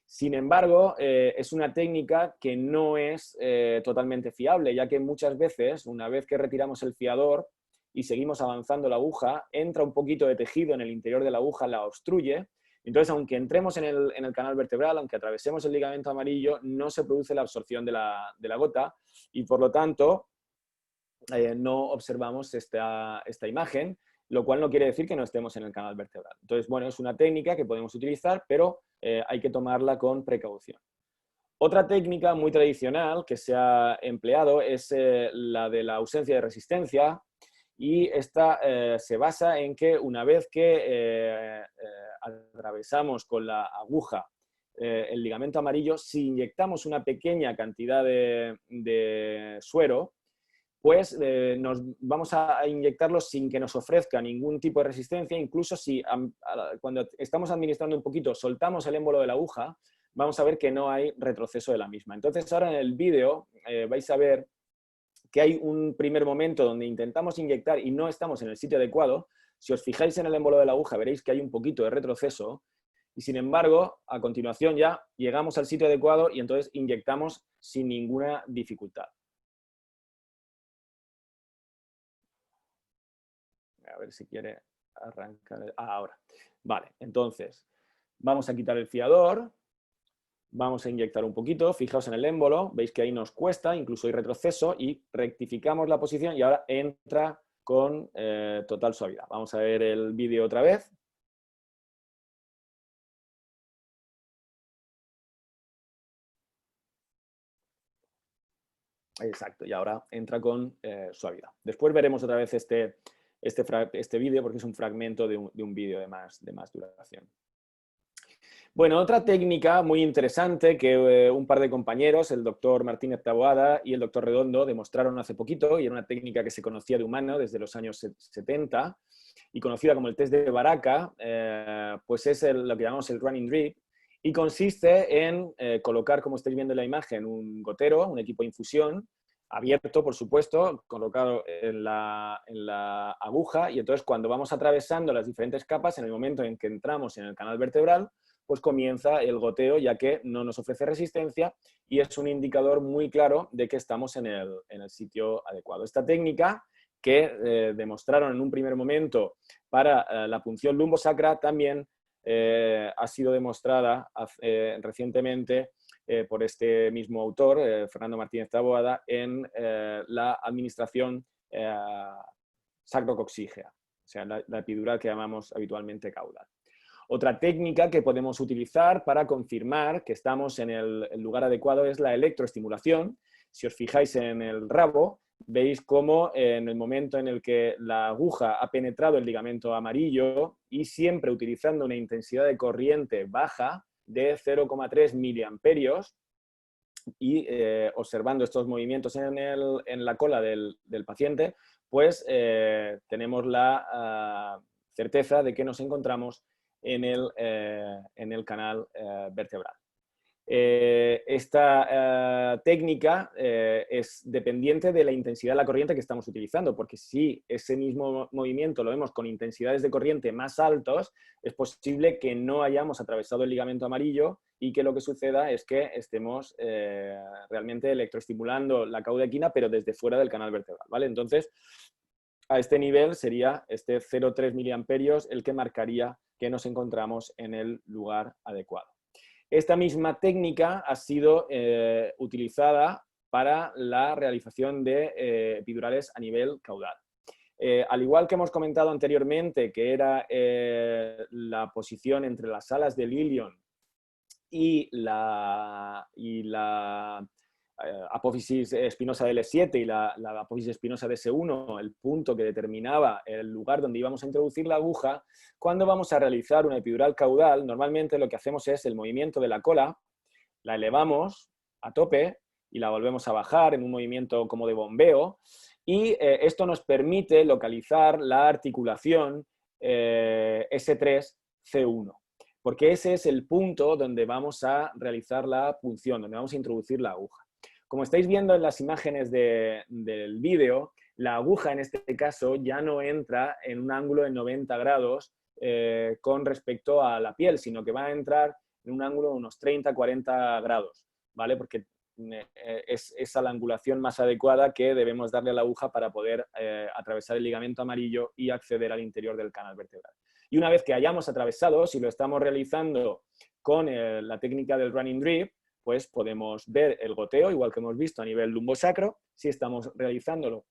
Speaker 1: Sin embargo, es una técnica que no es totalmente fiable, ya que muchas veces, una vez que retiramos el fiador y seguimos avanzando la aguja, entra un poquito de tejido en el interior de la aguja, la obstruye. Entonces, aunque entremos en el canal vertebral, aunque atravesemos el ligamento amarillo, no se produce la absorción de la gota y, por lo tanto, no observamos esta imagen, lo cual no quiere decir que no estemos en el canal vertebral. Entonces, bueno, es una técnica que podemos utilizar, pero hay que tomarla con precaución. Otra técnica muy tradicional que se ha empleado es la de la ausencia de resistencia, y esta se basa en que una vez que atravesamos con la aguja el ligamento amarillo, si inyectamos una pequeña cantidad de suero, pues nos vamos a inyectarlo sin que nos ofrezca ningún tipo de resistencia. Incluso si cuando estamos administrando un poquito soltamos el émbolo de la aguja, vamos a ver que no hay retroceso de la misma. Entonces ahora en el vídeo vais a ver que hay un primer momento donde intentamos inyectar y no estamos en el sitio adecuado. Si os fijáis en el émbolo de la aguja veréis que hay un poquito de retroceso, y sin embargo a continuación ya llegamos al sitio adecuado y entonces inyectamos sin ninguna dificultad. A ver si quiere arrancar. Ahora. Vale, entonces vamos a quitar el fiador, vamos a inyectar un poquito, fijaos en el émbolo, veis que ahí nos cuesta, incluso hay retroceso, y rectificamos la posición y ahora entra con total suavidad. Vamos a ver el vídeo otra vez. Exacto, y ahora entra con suavidad. Después veremos otra vez este vídeo porque es un fragmento de un vídeo de más duración. Bueno, otra técnica muy interesante que un par de compañeros, el doctor Martínez Taboada y el doctor Redondo, demostraron hace poquito, y era una técnica que se conocía de humano desde los años 70 y conocida como el test de Baraka, pues es lo que llamamos el running drip, y consiste en colocar, como estáis viendo en la imagen, un gotero, un equipo de infusión, abierto, por supuesto, colocado en la aguja, y entonces cuando vamos atravesando las diferentes capas, en el momento en que entramos en el canal vertebral, pues comienza el goteo, ya que no nos ofrece resistencia y es un indicador muy claro de que estamos en el sitio adecuado. Esta técnica, que demostraron en un primer momento para la punción lumbosacra, también ha sido demostrada recientemente por este mismo autor, Fernando Martínez Taboada, en la administración sacrocoxígea, o sea, la epidural que llamamos habitualmente caudal. Otra técnica que podemos utilizar para confirmar que estamos en el lugar adecuado es la electroestimulación. Si os fijáis en el rabo, veis cómo en el momento en el que la aguja ha penetrado el ligamento amarillo, y siempre utilizando una intensidad de corriente baja de 0,3 miliamperios, y observando estos movimientos en la cola del paciente, pues tenemos la certeza de que nos encontramos en el canal vertebral. Esta técnica es dependiente de la intensidad de la corriente que estamos utilizando, porque si ese mismo movimiento lo vemos con intensidades de corriente más altos, es posible que no hayamos atravesado el ligamento amarillo y que lo que suceda es que estemos realmente electroestimulando la cauda equina, pero desde fuera del canal vertebral, ¿vale? Entonces, a este nivel sería este 0,3 miliamperios el que marcaría que nos encontramos en el lugar adecuado. Esta misma técnica ha sido utilizada para la realización de epidurales a nivel caudal. Al igual que hemos comentado anteriormente, que era la posición entre las alas del ilion y la apófisis espinosa de L7 y la apófisis espinosa de S1, el punto que determinaba el lugar donde íbamos a introducir la aguja, cuando vamos a realizar una epidural caudal, normalmente lo que hacemos es el movimiento de la cola, la elevamos a tope y la volvemos a bajar en un movimiento como de bombeo, y esto nos permite localizar la articulación S3-C1, porque ese es el punto donde vamos a realizar la punción, donde vamos a introducir la aguja. Como estáis viendo en las imágenes del vídeo, la aguja en este caso ya no entra en un ángulo de 90 grados con respecto a la piel, sino que va a entrar en un ángulo de unos 30-40 grados, ¿vale? Porque es esa la angulación más adecuada que debemos darle a la aguja para poder atravesar el ligamento amarillo y acceder al interior del canal vertebral. Y una vez que hayamos atravesado, si lo estamos realizando con la técnica del running drip, pues podemos ver el goteo, igual que hemos visto a nivel lumbosacro. Si estamos realizándolo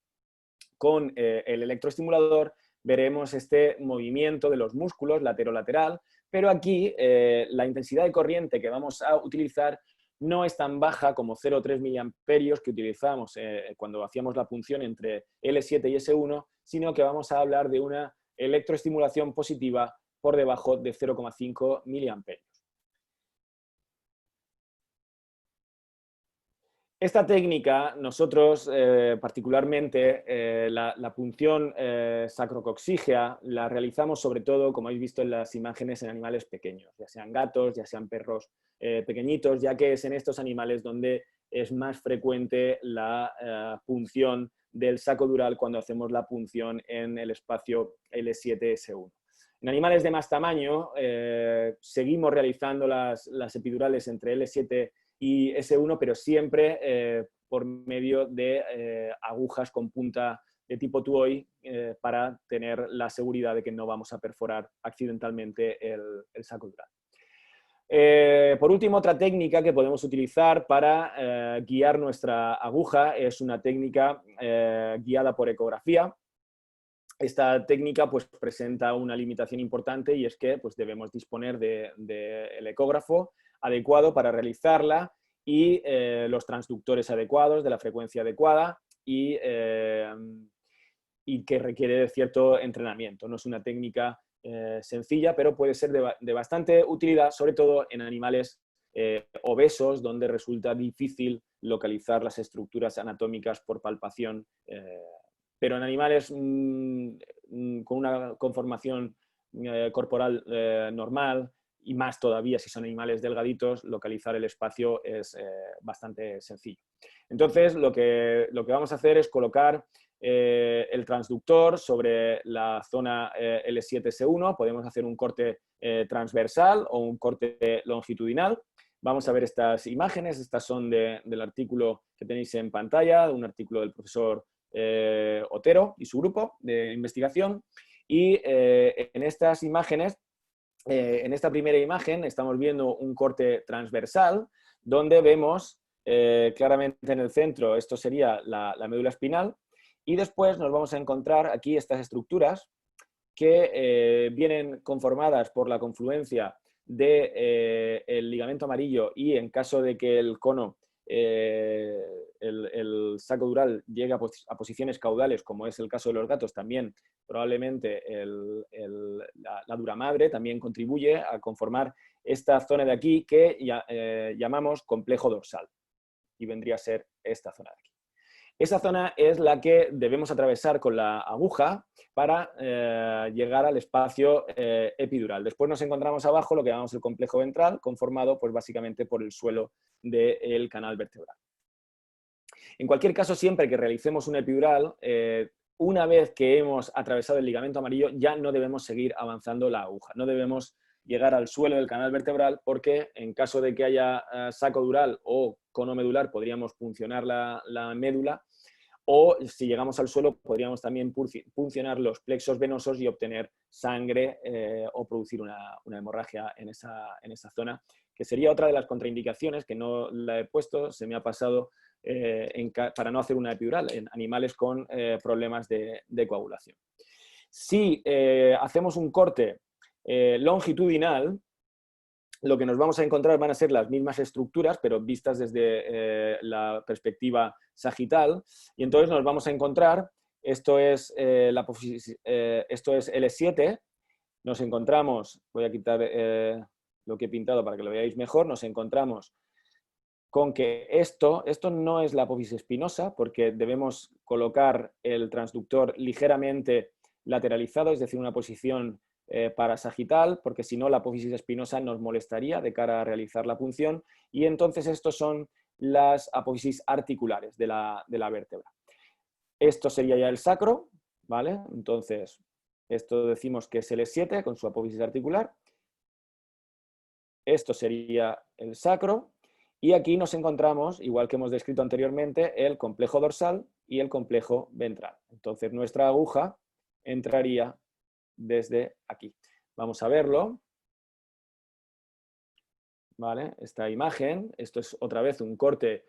Speaker 1: con el electroestimulador, veremos este movimiento de los músculos laterolateral, pero aquí la intensidad de corriente que vamos a utilizar no es tan baja como 0,3 miliamperios que utilizamos cuando hacíamos la punción entre L7 y S1, sino que vamos a hablar de una electroestimulación positiva por debajo de 0,5 miliamperios. Esta técnica, nosotros particularmente, la punción sacrocoxígea la realizamos sobre todo, como habéis visto en las imágenes, en animales pequeños, ya sean gatos, ya sean perros pequeñitos, ya que es en estos animales donde es más frecuente la punción del saco dural cuando hacemos la punción en el espacio L7-S1. En animales de más tamaño seguimos realizando las epidurales entre L7 y S1, pero siempre por medio de agujas con punta de tipo Tuohy para tener la seguridad de que no vamos a perforar accidentalmente el saco dural. Por último, otra técnica que podemos utilizar para guiar nuestra aguja es una técnica guiada por ecografía. Esta técnica pues, presenta una limitación importante y es que pues, debemos disponer del ecógrafo adecuado para realizarla y los transductores adecuados, de la frecuencia adecuada y que requiere de cierto entrenamiento. No es una técnica sencilla, pero puede ser de bastante utilidad, sobre todo en animales obesos, donde resulta difícil localizar las estructuras anatómicas por palpación, pero en animales con una conformación corporal normal, y más todavía si son animales delgaditos, localizar el espacio es bastante sencillo. Entonces, lo que vamos a hacer es colocar el transductor sobre la zona L7-S1. Podemos hacer un corte transversal o un corte longitudinal. Vamos a ver estas imágenes. Estas son del artículo que tenéis en pantalla, un artículo del profesor Otero y su grupo de investigación. Y en estas imágenes, en esta primera imagen estamos viendo un corte transversal donde vemos claramente en el centro, esto sería la médula espinal, y después nos vamos a encontrar aquí estas estructuras que vienen conformadas por la confluencia del ligamento amarillo y en caso de que el cono, el saco dural llegue a posiciones caudales, como es el caso de los gatos, también probablemente la dura madre también contribuye a conformar esta zona de aquí que llamamos complejo dorsal, y vendría a ser esta zona de aquí. Esa zona es la que debemos atravesar con la aguja para llegar al espacio epidural. Después nos encontramos abajo lo que llamamos el complejo ventral, conformado pues, básicamente por el suelo del canal vertebral. En cualquier caso, siempre que realicemos una epidural, una vez que hemos atravesado el ligamento amarillo, ya no debemos seguir avanzando la aguja. No debemos llegar al suelo del canal vertebral porque en caso de que haya saco dural o cono medular podríamos puncionar la médula, o si llegamos al suelo podríamos también puncionar los plexos venosos y obtener sangre o producir una hemorragia en esa zona, que sería otra de las contraindicaciones que no la he puesto, se me ha pasado para no hacer una epidural en animales con problemas de coagulación. Si hacemos un corte longitudinal, lo que nos vamos a encontrar van a ser las mismas estructuras, pero vistas desde la perspectiva sagital, y entonces nos vamos a encontrar, esto es L7, nos encontramos, voy a quitar lo que he pintado para que lo veáis mejor, nos encontramos con que esto no es la apófisis espinosa, porque debemos colocar el transductor ligeramente lateralizado, es decir, una posición parasagital, porque si no la apófisis espinosa nos molestaría de cara a realizar la punción, y entonces estos son las apófisis articulares de la vértebra. Esto sería ya el sacro, ¿vale? Entonces, esto decimos que es el E7 con su apófisis articular. Esto sería el sacro. Y aquí nos encontramos, igual que hemos descrito anteriormente, el complejo dorsal y el complejo ventral. Entonces, nuestra aguja entraría desde aquí. Vamos a verlo. ¿Vale? Esta imagen, esto es otra vez un corte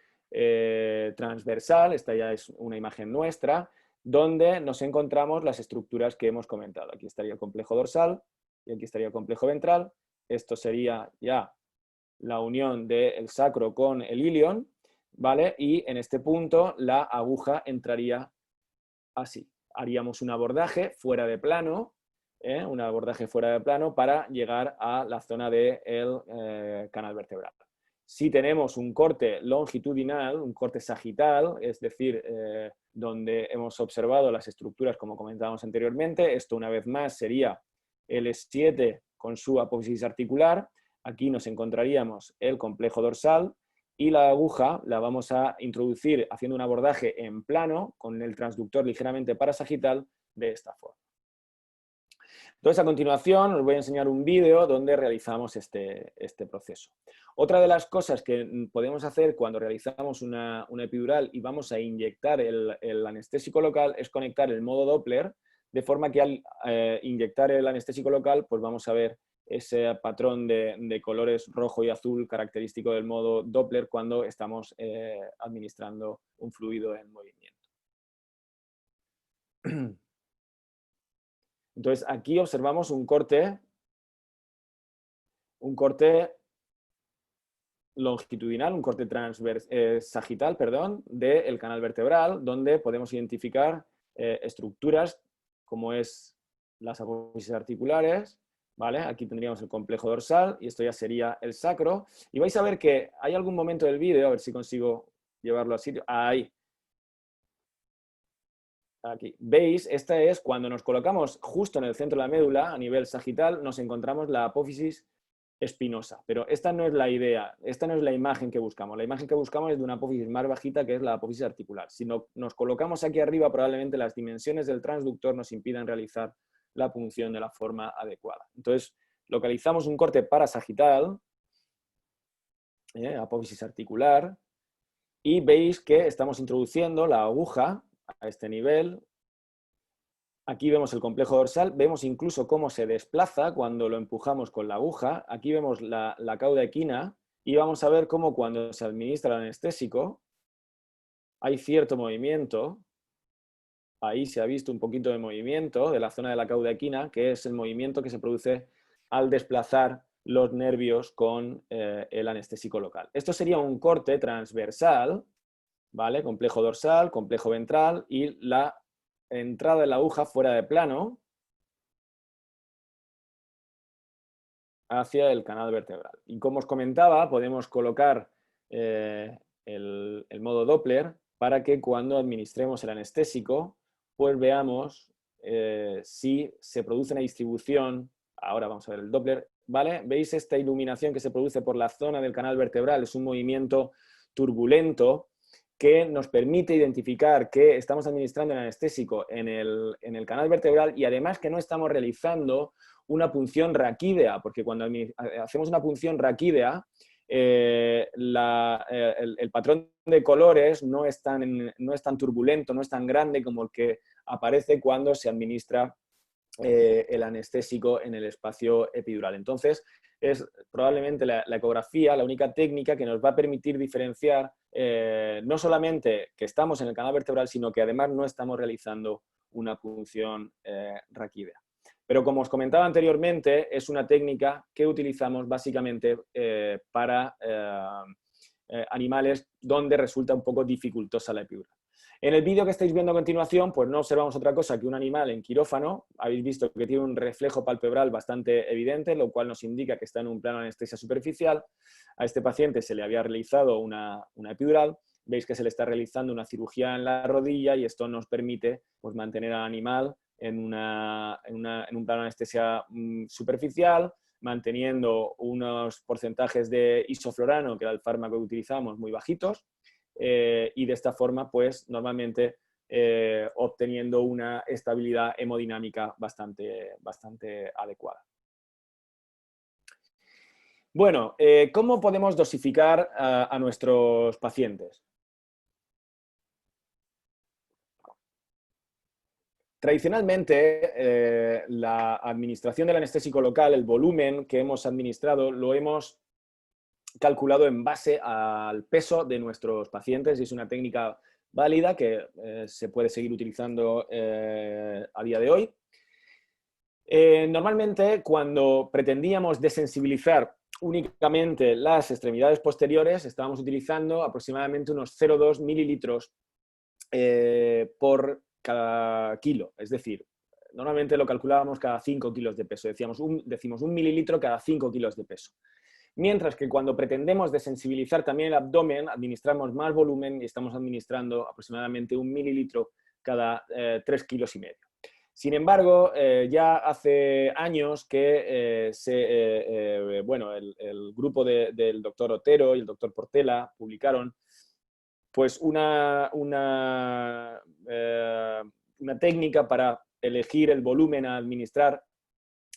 Speaker 1: transversal, esta ya es una imagen nuestra, donde nos encontramos las estructuras que hemos comentado. Aquí estaría el complejo dorsal y aquí estaría el complejo ventral. Esto sería ya la unión del sacro con el ilion, ¿vale? Y en este punto la aguja entraría así. Haríamos un abordaje fuera de plano, un abordaje fuera de plano para llegar a la zona del canal vertebral. Si tenemos un corte longitudinal, un corte sagital, es decir, donde hemos observado las estructuras como comentábamos anteriormente, esto una vez más sería el E7 con su apófisis articular. Aquí nos encontraríamos el complejo dorsal y la aguja la vamos a introducir haciendo un abordaje en plano con el transductor ligeramente parasagital de esta forma. Entonces, a continuación os voy a enseñar un vídeo donde realizamos este proceso. Otra de las cosas que podemos hacer cuando realizamos una epidural y vamos a inyectar el anestésico local es conectar el modo Doppler, de forma que al inyectar el anestésico local, pues vamos a ver ese patrón de colores rojo y azul característico del modo Doppler cuando estamos administrando un fluido en movimiento. Entonces, aquí observamos un corte longitudinal, un corte sagital, perdón, del canal vertebral, donde podemos identificar estructuras como es las apófisis articulares, ¿vale? Aquí tendríamos el complejo dorsal y esto ya sería el sacro. Y vais a ver que hay algún momento del vídeo, a ver si consigo llevarlo así. Ahí. Aquí. ¿Veis? Esta es cuando nos colocamos justo en el centro de la médula, a nivel sagital, nos encontramos la apófisis espinosa. Pero esta no es la idea, esta no es la imagen que buscamos. La imagen que buscamos es de una apófisis más bajita, que es la apófisis articular. Si nos colocamos aquí arriba, probablemente las dimensiones del transductor nos impidan realizar la punción de la forma adecuada. Entonces, localizamos un corte parasagital, apófisis articular, y veis que estamos introduciendo la aguja a este nivel. Aquí vemos el complejo dorsal, vemos incluso cómo se desplaza cuando lo empujamos con la aguja. Aquí vemos la cauda equina y vamos a ver cómo cuando se administra el anestésico hay cierto movimiento. Ahí se ha visto un poquito de movimiento de la zona de la cauda equina, que es el movimiento que se produce al desplazar los nervios con el anestésico local. Esto sería un corte transversal, ¿vale? Complejo dorsal, complejo ventral y la entrada de la aguja fuera de plano hacia el canal vertebral. Y como os comentaba, podemos colocar el modo Doppler para que cuando administremos el anestésico, pues veamos si se produce una distribución. Ahora vamos a ver el Doppler, ¿vale? ¿Veis esta iluminación que se produce por la zona del canal vertebral? Es un movimiento turbulento que nos permite identificar que estamos administrando el anestésico en el canal vertebral y además que no estamos realizando una punción raquídea, porque cuando hacemos una punción raquídea, el patrón de colores no es tan turbulento, no es tan grande como el que aparece cuando se administra el anestésico en el espacio epidural. Entonces, es probablemente la ecografía la única técnica que nos va a permitir diferenciar no solamente que estamos en el canal vertebral, sino que además no estamos realizando una punción raquídea. Pero como os comentaba anteriormente, es una técnica que utilizamos básicamente para animales donde resulta un poco dificultosa la epidural. En el vídeo que estáis viendo a continuación, pues no observamos otra cosa que un animal en quirófano. Habéis visto que tiene un reflejo palpebral bastante evidente, lo cual nos indica que está en un plano de anestesia superficial. A este paciente se le había realizado una epidural. Veis que se le está realizando una cirugía en la rodilla y esto nos permite pues, mantener al animal en un plano de anestesia superficial, manteniendo unos porcentajes de isoflorano, que era el fármaco que utilizamos, muy bajitos, y de esta forma, pues, normalmente obteniendo una estabilidad hemodinámica bastante adecuada. Bueno, ¿cómo podemos dosificar a nuestros pacientes? Tradicionalmente, la administración del anestésico local, el volumen que hemos administrado, lo hemos calculado en base al peso de nuestros pacientes y es una técnica válida que se puede seguir utilizando a día de hoy. Normalmente, cuando pretendíamos desensibilizar únicamente las extremidades posteriores, estábamos utilizando aproximadamente unos 0,2 mililitros por cada kilo. Es decir, normalmente lo calculábamos cada 5 kilos de peso. Decimos 1 mililitro cada 5 kilos de peso. Mientras que cuando pretendemos desensibilizar también el abdomen, administramos más volumen y estamos administrando aproximadamente 1 mililitro cada 3,5 kilos. Sin embargo, ya hace años que el grupo del doctor Otero y el doctor Portela publicaron pues una técnica para elegir el volumen a administrar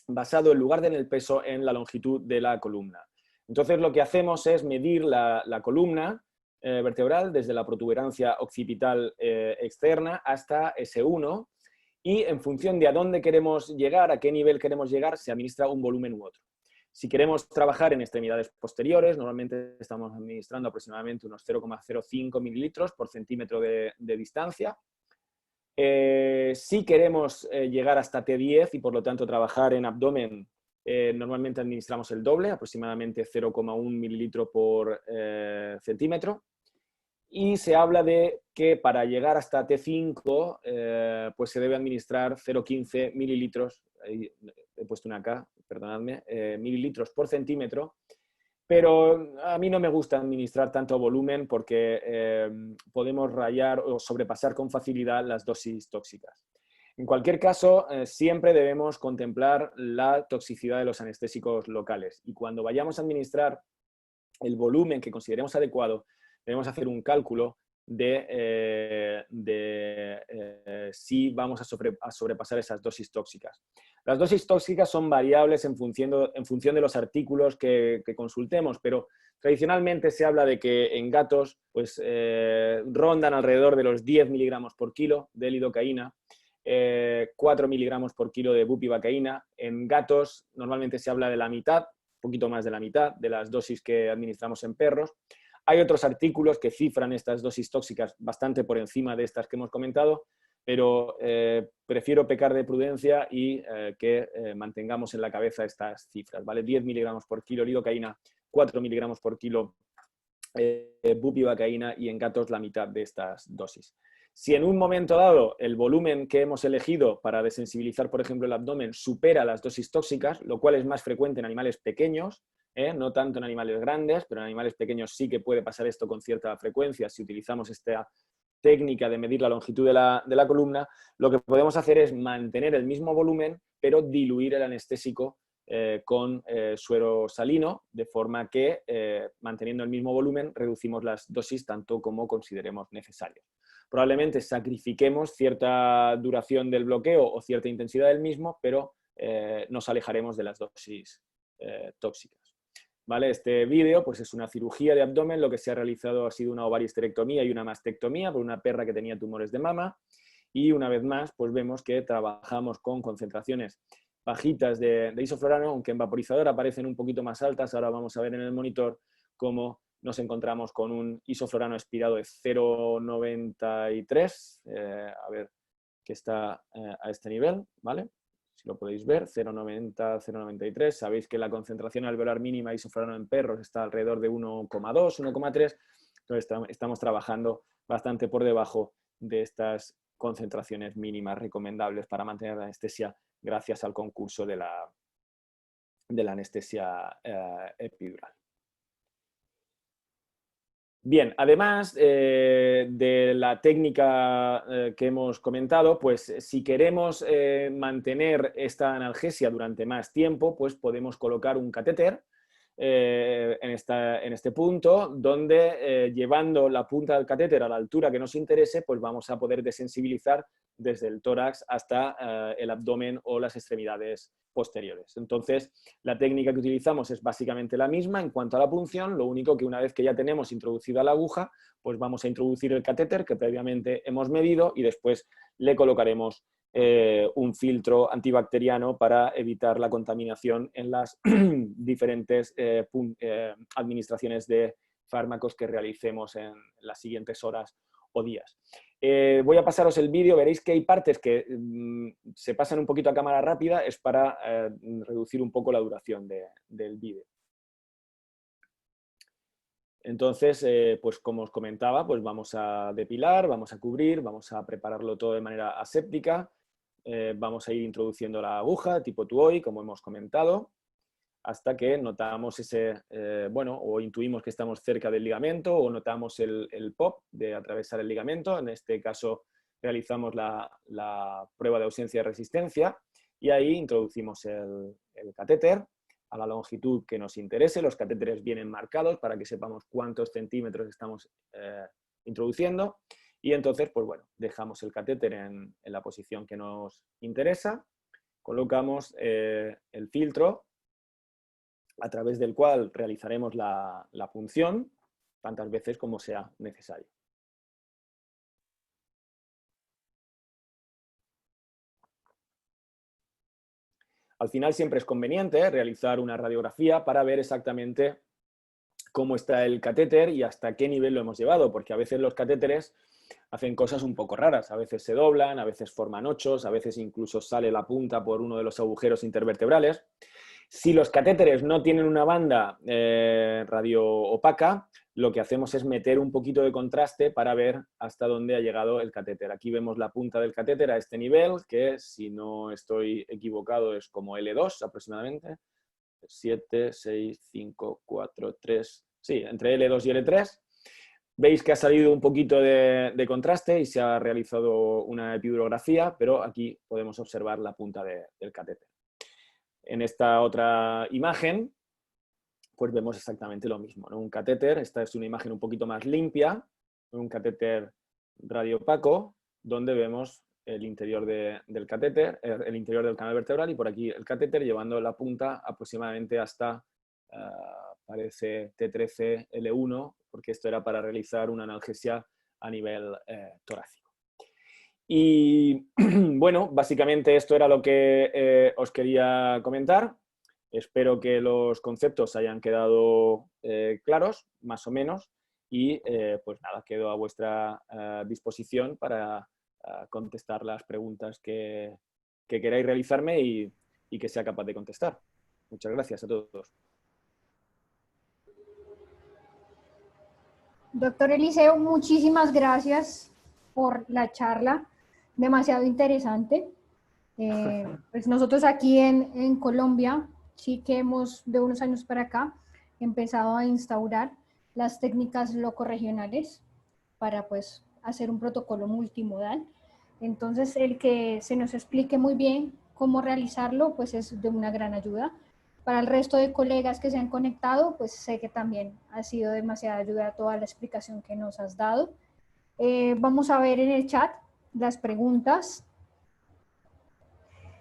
Speaker 1: basado en lugar del peso en la longitud de la columna. Entonces lo que hacemos es medir la columna vertebral desde la protuberancia occipital externa hasta S1 y en función de a dónde queremos llegar, a qué nivel queremos llegar, se administra un volumen u otro. Si queremos trabajar en extremidades posteriores, normalmente estamos administrando aproximadamente unos 0,05 mililitros por centímetro de distancia. Si queremos llegar hasta T10 y por lo tanto trabajar en abdomen, normalmente administramos el doble, aproximadamente 0,1 mililitro por centímetro. Y se habla de que para llegar hasta T5 pues se debe administrar 0,15 mililitros, ahí he puesto una K, perdonadme, mililitros por centímetro, pero a mí no me gusta administrar tanto volumen porque podemos rayar o sobrepasar con facilidad las dosis tóxicas. En cualquier caso, siempre debemos contemplar la toxicidad de los anestésicos locales y cuando vayamos a administrar el volumen que consideremos adecuado, debemos hacer un cálculo de si vamos a sobrepasar esas dosis tóxicas. Las dosis tóxicas son variables en función de los artículos que consultemos, pero tradicionalmente se habla de que en gatos pues, rondan alrededor de los 10 miligramos por kilo de lidocaína, 4 miligramos por kilo de bupivacaína. En gatos normalmente se habla de la mitad, un poquito más de la mitad de las dosis que administramos en perros. Hay otros artículos que cifran estas dosis tóxicas bastante por encima de estas que hemos comentado, pero prefiero pecar de prudencia y que mantengamos en la cabeza estas cifras, ¿vale? 10 miligramos por kilo lidocaína, 4 miligramos por kilo bupivacaína y en gatos la mitad de estas dosis. Si en un momento dado el volumen que hemos elegido para desensibilizar, por ejemplo, el abdomen supera las dosis tóxicas, lo cual es más frecuente en animales pequeños, no tanto en animales grandes, pero en animales pequeños sí que puede pasar esto con cierta frecuencia si utilizamos esta técnica de medir la longitud de la columna, lo que podemos hacer es mantener el mismo volumen, pero diluir el anestésico con suero salino, de forma que manteniendo el mismo volumen reducimos las dosis tanto como consideremos necesario. Probablemente sacrifiquemos cierta duración del bloqueo o cierta intensidad del mismo, pero nos alejaremos de las dosis tóxicas. ¿Vale? Este vídeo pues es una cirugía de abdomen, lo que se ha realizado ha sido una ovariesterectomía y una mastectomía por una perra que tenía tumores de mama y una vez más pues vemos que trabajamos con concentraciones bajitas de isoflorano, aunque en vaporizador aparecen un poquito más altas. Ahora vamos a ver en el monitor cómo nos encontramos con un isoflorano expirado de 0,93, a ver que está a este nivel, ¿vale? Si lo podéis ver, 0,90, 0,93. Sabéis que la concentración alveolar mínima de isoflorano en perros está alrededor de 1,2, 1,3. Entonces estamos trabajando bastante por debajo de estas concentraciones mínimas recomendables para mantener la anestesia gracias al concurso de la anestesia epidural. Bien, además de la técnica que hemos comentado, pues si queremos mantener esta analgesia durante más tiempo, pues podemos colocar un catéter en este punto, donde llevando la punta del catéter a la altura que nos interese, pues vamos a poder desensibilizar desde el tórax hasta el abdomen o las extremidades posteriores. Entonces, la técnica que utilizamos es básicamente la misma en cuanto a la punción, lo único que una vez que ya tenemos introducida la aguja, pues vamos a introducir el catéter que previamente hemos medido y después le colocaremos un filtro antibacteriano para evitar la contaminación en las diferentes administraciones de fármacos que realicemos en las siguientes horas o días. Voy a pasaros el vídeo, veréis que hay partes que se pasan un poquito a cámara rápida, es para reducir un poco la duración del vídeo. Entonces, pues como os comentaba, pues vamos a depilar, vamos a cubrir, vamos a prepararlo todo de manera aséptica, vamos a ir introduciendo la aguja tipo Tuoi, como hemos comentado, hasta que notamos bueno, o intuimos que estamos cerca del ligamento o notamos el pop de atravesar el ligamento. En este caso realizamos la prueba de ausencia de resistencia y ahí introducimos el catéter a la longitud que nos interese. Los catéteres vienen marcados para que sepamos cuántos centímetros estamos introduciendo y entonces, pues bueno, dejamos el catéter en la posición que nos interesa, colocamos el filtro a través del cual realizaremos la punción tantas veces como sea necesario. Al final siempre es conveniente realizar una radiografía para ver exactamente cómo está el catéter y hasta qué nivel lo hemos llevado, porque a veces los catéteres hacen cosas un poco raras, a veces se doblan, a veces forman ochos, a veces incluso sale la punta por uno de los agujeros intervertebrales. Si los catéteres no tienen una banda radio opaca, lo que hacemos es meter un poquito de contraste para ver hasta dónde ha llegado el catéter. Aquí vemos la punta del catéter a este nivel, que si no estoy equivocado es como L2 aproximadamente. 7, 6, 5, 4, 3, sí, entre L2 y L3. Veis que ha salido un poquito de contraste y se ha realizado una epidurografía, pero aquí podemos observar la punta del catéter. En esta otra imagen, pues vemos exactamente lo mismo, ¿no? Un catéter, esta es una imagen un poquito más limpia, un catéter radiopaco, donde vemos el interior del catéter, el interior del canal vertebral y por aquí el catéter llevando la punta aproximadamente hasta, parece T13L1, porque esto era para realizar una analgesia a nivel torácico. Y bueno, básicamente esto era lo que os quería comentar. Espero que los conceptos hayan quedado claros, más o menos, y pues nada, quedo a vuestra disposición para contestar las preguntas que queráis realizarme y que sea capaz de contestar. Muchas gracias a todos.
Speaker 2: Doctor Eliseo, muchísimas gracias por la charla, demasiado interesante. Pues nosotros aquí en Colombia sí que hemos de unos años para acá empezado a instaurar las técnicas locorregionales para pues hacer un protocolo multimodal. Entonces el que se nos explique muy bien cómo realizarlo pues es de una gran ayuda. Para el resto de colegas que se han conectado, pues sé que también ha sido demasiada ayuda toda la explicación que nos has dado. Vamos a ver en el chat las preguntas.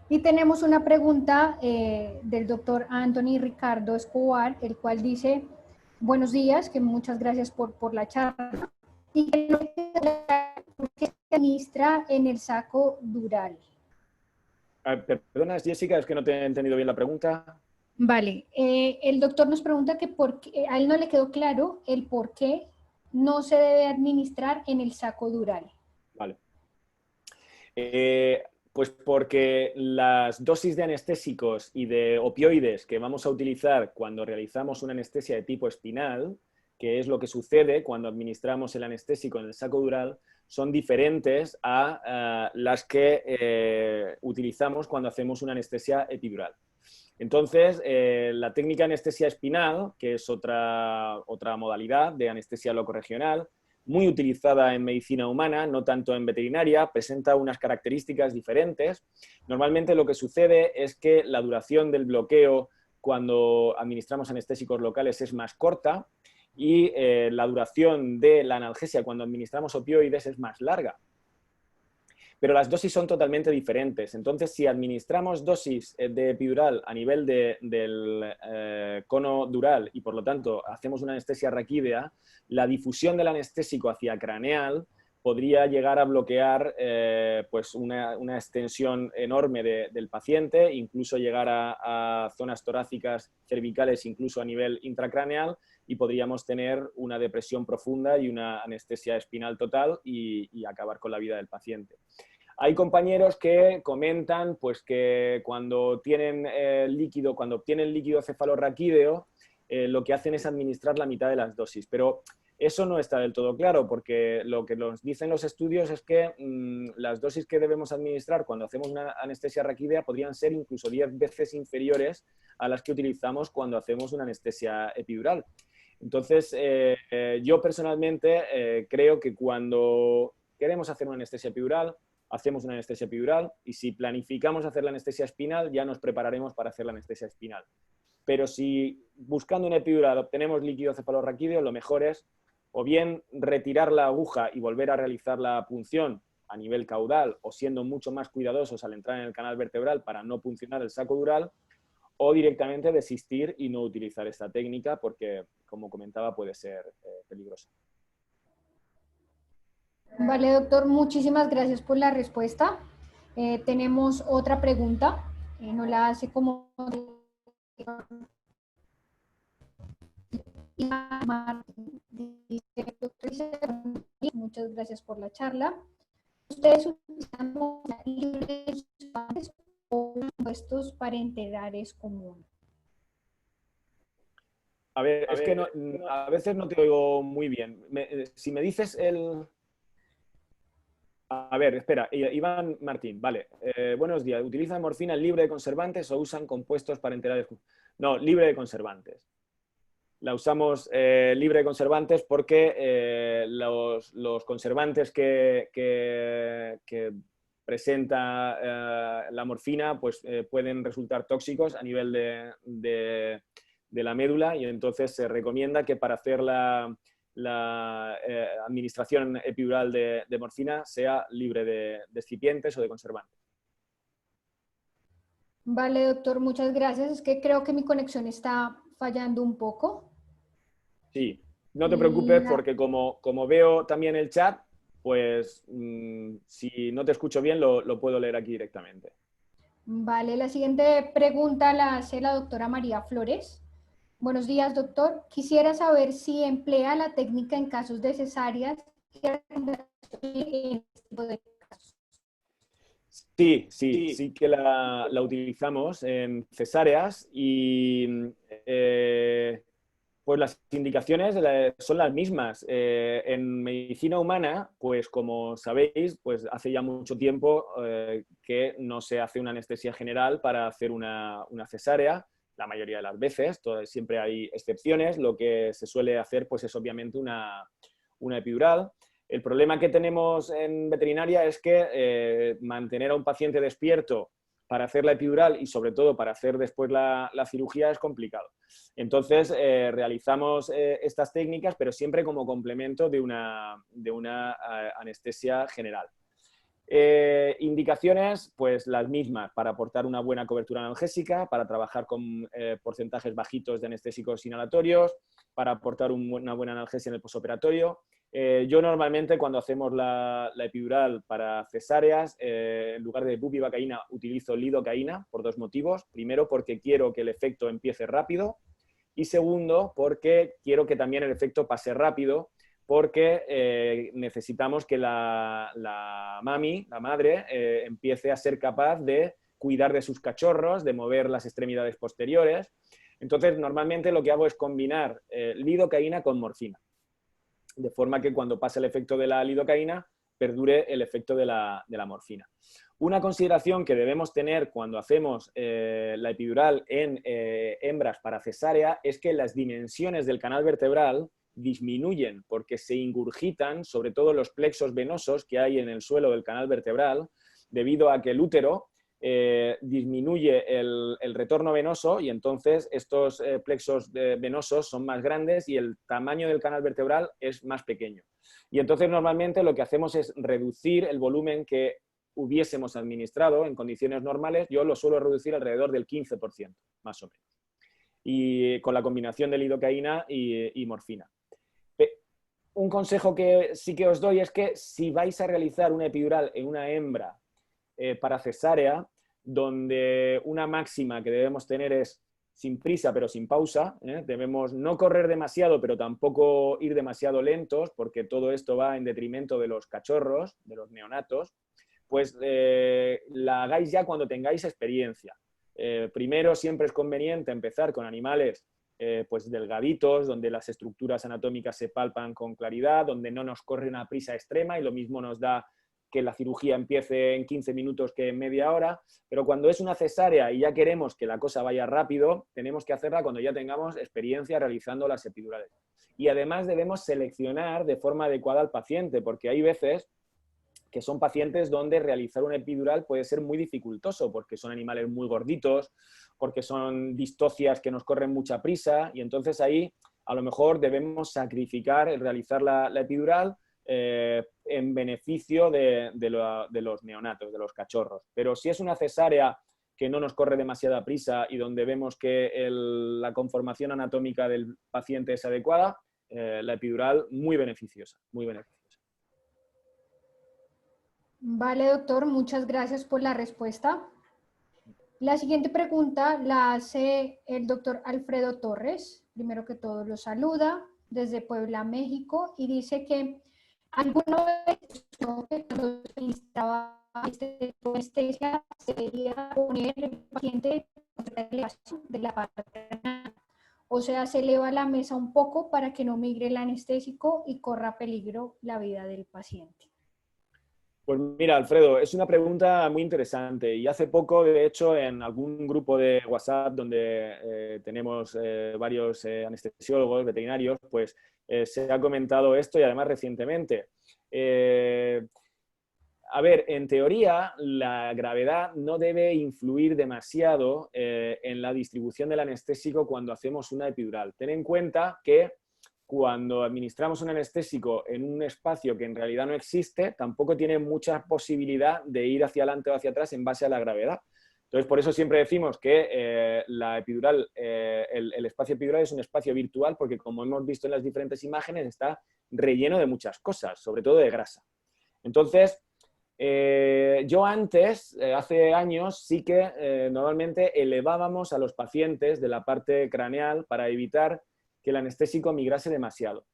Speaker 2: Y tenemos una pregunta del doctor Anthony Ricardo Escobar, el cual dice, buenos días, que muchas gracias por la charla. Y ¿por qué se administra en el saco dural?
Speaker 1: Perdona, Jessica, es que no te he entendido bien la pregunta.
Speaker 2: Vale, el doctor nos pregunta que a él no le quedó claro el por qué no se debe administrar en el saco dural.
Speaker 1: Vale. Pues porque las dosis de anestésicos y de opioides que vamos a utilizar cuando realizamos una anestesia de tipo espinal, que es lo que sucede cuando administramos el anestésico en el saco dural, son diferentes a las que utilizamos cuando hacemos una anestesia epidural. Entonces, la técnica de anestesia espinal, que es otra modalidad de anestesia locorregional, muy utilizada en medicina humana, no tanto en veterinaria, presenta unas características diferentes. Normalmente lo que sucede es que la duración del bloqueo cuando administramos anestésicos locales es más corta y la duración de la analgesia cuando administramos opioides es más larga. Pero las dosis son totalmente diferentes. Entonces, si administramos dosis de epidural a nivel del cono dural y, por lo tanto, hacemos una anestesia raquídea, la difusión del anestésico hacia craneal podría llegar a bloquear pues una extensión enorme del paciente, incluso llegar a zonas torácicas, cervicales, incluso a nivel intracraneal, y podríamos tener una depresión profunda y una anestesia espinal total y acabar con la vida del paciente. Hay compañeros que comentan pues, que cuando obtienen líquido cefalorraquídeo, lo que hacen es administrar la mitad de las dosis, pero eso no está del todo claro, porque lo que nos dicen los estudios es que las dosis que debemos administrar cuando hacemos una anestesia raquídea podrían ser incluso 10 veces inferiores a las que utilizamos cuando hacemos una anestesia epidural. Entonces, yo personalmente creo que cuando queremos hacer una anestesia epidural, hacemos una anestesia epidural, y si planificamos hacer la anestesia espinal, ya nos prepararemos para hacer la anestesia espinal. Pero si buscando una epidural obtenemos líquido cefalorraquídeo, lo mejor es o bien retirar la aguja y volver a realizar la punción a nivel caudal, o siendo mucho más cuidadosos al entrar en el canal vertebral para no puncionar el saco dural, o directamente desistir y no utilizar esta técnica porque, como comentaba, puede ser peligrosa.
Speaker 2: Vale, doctor, muchísimas gracias por la respuesta. Tenemos otra pregunta, nos la hace como... Muchas gracias por la charla. ¿Ustedes utilizan libres o compuestos parenterales comunes?
Speaker 1: A ver, es que a veces no te oigo muy bien. Si me dices el... A ver, espera, Iván Martín, vale. Buenos días. ¿Utilizan morfina libre de conservantes o usan compuestos parenterales? No, libre de conservantes. La usamos libre de conservantes porque los conservantes que presenta la morfina pues, pueden resultar tóxicos a nivel de la médula, y entonces se recomienda que para hacer la administración epidural de morfina sea libre de excipientes o de conservantes.
Speaker 2: Vale, doctor, muchas gracias. Es que creo que mi conexión está fallando un poco.
Speaker 1: Sí, no te preocupes porque como veo también el chat, pues si no te escucho bien lo puedo leer aquí directamente.
Speaker 2: Vale, la siguiente pregunta la hace la doctora María Flores. Buenos días, doctor. Quisiera saber si emplea la técnica en casos de cesáreas y en este tipo de casos.
Speaker 1: Sí que la utilizamos en cesáreas y pues las indicaciones son las mismas. En medicina humana, pues como sabéis, pues hace ya mucho tiempo que no se hace una anestesia general para hacer una cesárea, la mayoría de las veces, siempre hay excepciones. Lo que se suele hacer pues es obviamente una epidural. El problema que tenemos en veterinaria es que mantener a un paciente despierto para hacer la epidural y sobre todo para hacer después la cirugía es complicado. Entonces realizamos estas técnicas, pero siempre como complemento de una anestesia general. Indicaciones, pues las mismas, para aportar una buena cobertura analgésica, para trabajar con porcentajes bajitos de anestésicos inhalatorios, para aportar una buena analgesia en el posoperatorio. Yo normalmente cuando hacemos la epidural para cesáreas, en lugar de bupivacaína utilizo lidocaína por dos motivos. Primero, porque quiero que el efecto empiece rápido, y segundo, porque quiero que también el efecto pase rápido, porque necesitamos que la mami, la madre, empiece a ser capaz de cuidar de sus cachorros, de mover las extremidades posteriores. Entonces, normalmente lo que hago es combinar lidocaína con morfina, de forma que cuando pase el efecto de la lidocaína, perdure el efecto de la morfina. Una consideración que debemos tener cuando hacemos la epidural en hembras para cesárea es que las dimensiones del canal vertebral disminuyen porque se ingurgitan, sobre todo los plexos venosos que hay en el suelo del canal vertebral, debido a que el útero disminuye el retorno venoso y entonces estos plexos venosos son más grandes y el tamaño del canal vertebral es más pequeño. Y entonces normalmente lo que hacemos es reducir el volumen que hubiésemos administrado en condiciones normales. Yo lo suelo reducir alrededor del 15%, más o menos. Y con la combinación de lidocaína y morfina. Un consejo que sí que os doy es que si vais a realizar una epidural en una hembra para cesárea, donde una máxima que debemos tener es sin prisa pero sin pausa, debemos no correr demasiado pero tampoco ir demasiado lentos porque todo esto va en detrimento de los cachorros, de los neonatos, pues la hagáis ya cuando tengáis experiencia. Primero siempre es conveniente empezar con animales pues delgaditos, donde las estructuras anatómicas se palpan con claridad, donde no nos corre una prisa extrema y lo mismo nos da que la cirugía empiece en 15 minutos que en media hora, pero cuando es una cesárea y ya queremos que la cosa vaya rápido, tenemos que hacerla cuando ya tengamos experiencia realizando las epidurales. Y además debemos seleccionar de forma adecuada al paciente, porque hay veces que son pacientes donde realizar una epidural puede ser muy dificultoso, porque son animales muy gorditos, porque son distocias que nos corren mucha prisa, y entonces ahí a lo mejor debemos sacrificar el realizar la epidural en beneficio de los neonatos, de los cachorros. Pero si es una cesárea que no nos corre demasiada prisa y donde vemos que la conformación anatómica del paciente es adecuada, la epidural muy beneficiosa, muy beneficiosa.
Speaker 2: Vale, doctor, muchas gracias por la respuesta. La siguiente pregunta la hace el doctor Alfredo Torres. Primero que todo lo saluda desde Puebla, México, y dice que alguna vez cuando se necesitaba anestesia se debería poner el paciente de la parte, o sea, se eleva la mesa un poco para que no migre el anestésico y corra peligro la vida del paciente.
Speaker 1: Pues mira, Alfredo, es una pregunta muy interesante y hace poco, de hecho, en algún grupo de WhatsApp donde tenemos varios anestesiólogos, veterinarios, pues se ha comentado esto y además recientemente. A ver, en teoría, la gravedad no debe influir demasiado en la distribución del anestésico cuando hacemos una epidural. Ten en cuenta que cuando administramos un anestésico en un espacio que en realidad no existe, tampoco tiene mucha posibilidad de ir hacia adelante o hacia atrás en base a la gravedad. Entonces, por eso siempre decimos que la epidural, el espacio epidural es un espacio virtual porque, como hemos visto en las diferentes imágenes, está relleno de muchas cosas, sobre todo de grasa. Entonces, yo antes, hace años, sí que normalmente elevábamos a los pacientes de la parte craneal para evitar que el anestésico migrase demasiado.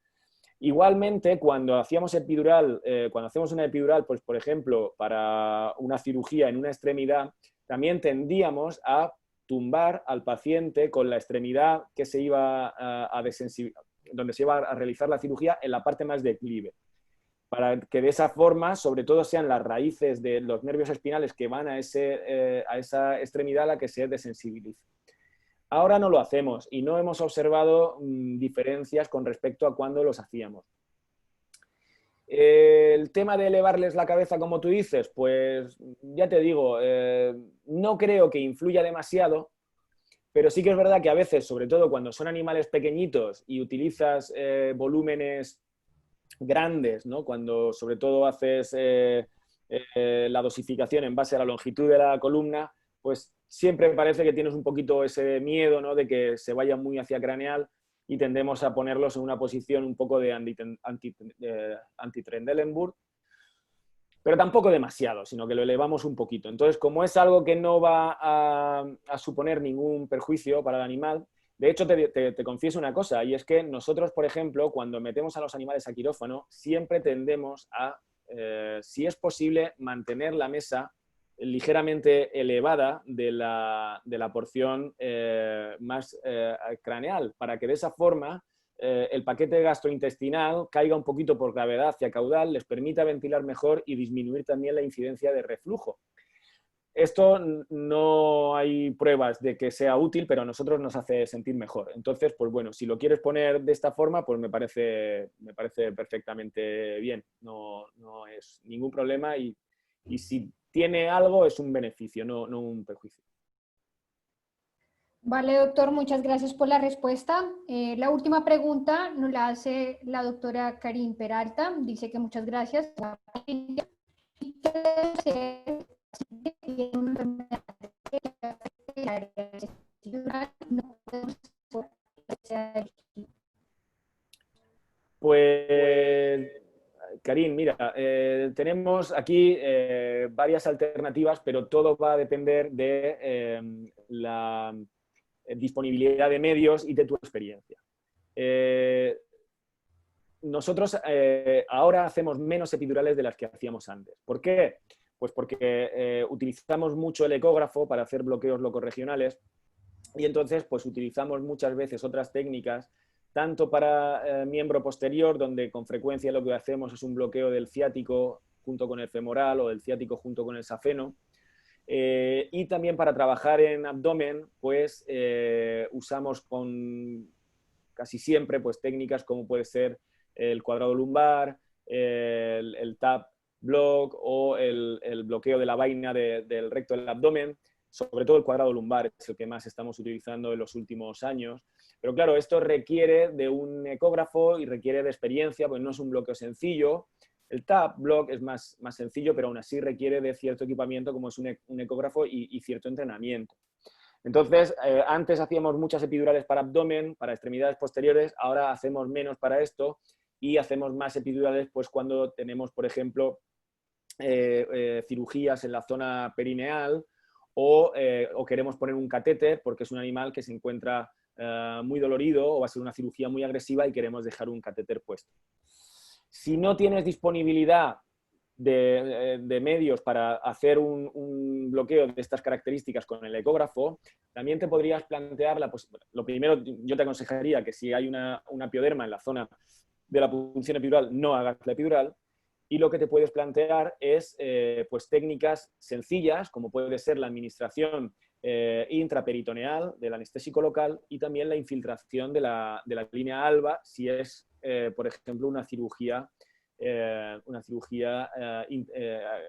Speaker 1: Igualmente, cuando hacíamos epidural, cuando hacemos una epidural, pues por ejemplo, para una cirugía en una extremidad, también tendíamos a tumbar al paciente con la extremidad que se iba donde se iba a realizar la cirugía en la parte más declive, para que de esa forma, sobre todo, sean las raíces de los nervios espinales que van a esa extremidad a la que se desensibilice. Ahora no lo hacemos y no hemos observado diferencias con respecto a cuando los hacíamos. El tema de elevarles la cabeza, como tú dices, pues ya te digo, no creo que influya demasiado, pero sí que es verdad que a veces, sobre todo cuando son animales pequeñitos y utilizas volúmenes grandes, ¿no? Cuando sobre todo haces la dosificación en base a la longitud de la columna, pues siempre parece que tienes un poquito ese miedo, ¿no? De que se vaya muy hacia craneal y tendemos a ponerlos en una posición un poco de anti-Trendelenburg, pero tampoco demasiado, sino que lo elevamos un poquito. Entonces, como es algo que no va a suponer ningún perjuicio para el animal, de hecho, te confieso una cosa, y es que nosotros, por ejemplo, cuando metemos a los animales a quirófano, siempre tendemos a, si es posible, mantener la mesa ligeramente elevada de la porción más craneal, para que de esa forma el paquete gastrointestinal caiga un poquito por gravedad hacia caudal, les permita ventilar mejor y disminuir también la incidencia de reflujo. Esto no hay pruebas de que sea útil, pero a nosotros nos hace sentir mejor. Entonces, pues bueno, si lo quieres poner de esta forma, pues me parece perfectamente bien. No es ningún problema y si tiene algo es un beneficio, no un perjuicio.
Speaker 2: Vale, doctor, muchas gracias por la respuesta. La última pregunta nos la hace la doctora Karin Peralta. Dice que muchas gracias.
Speaker 1: Pues, Karim, mira, tenemos aquí varias alternativas, pero todo va a depender de la disponibilidad de medios y de tu experiencia. Nosotros ahora hacemos menos epidurales de las que hacíamos antes. ¿Por qué? Pues porque utilizamos mucho el ecógrafo para hacer bloqueos locorregionales y entonces pues utilizamos muchas veces otras técnicas, tanto para miembro posterior, donde con frecuencia lo que hacemos es un bloqueo del ciático junto con el femoral o del ciático junto con el safeno, y también para trabajar en abdomen, pues usamos casi siempre pues técnicas como puede ser el cuadrado lumbar, el tap block o el bloqueo de la vaina del recto del abdomen. Sobre todo el cuadrado lumbar es el que más estamos utilizando en los últimos años. Pero claro, esto requiere de un ecógrafo y requiere de experiencia, pues no es un bloqueo sencillo. El tap block es más sencillo, pero aún así requiere de cierto equipamiento como es un ecógrafo y cierto entrenamiento. Entonces, antes hacíamos muchas epidurales para abdomen, para extremidades posteriores, ahora hacemos menos para esto y hacemos más epidurales pues, cuando tenemos, por ejemplo, cirugías en la zona perineal o queremos poner un catéter porque es un animal que se encuentra muy dolorido o va a ser una cirugía muy agresiva y queremos dejar un catéter puesto. Si no tienes disponibilidad de medios para hacer un bloqueo de estas características con el ecógrafo, también te podrías plantear, lo primero yo te aconsejaría que si hay una pioderma en la zona de la punción epidural, no hagas la epidural, y lo que te puedes plantear es pues técnicas sencillas, como puede ser la administración intraperitoneal del anestésico local y también la infiltración de la línea alba si es, por ejemplo, una cirugía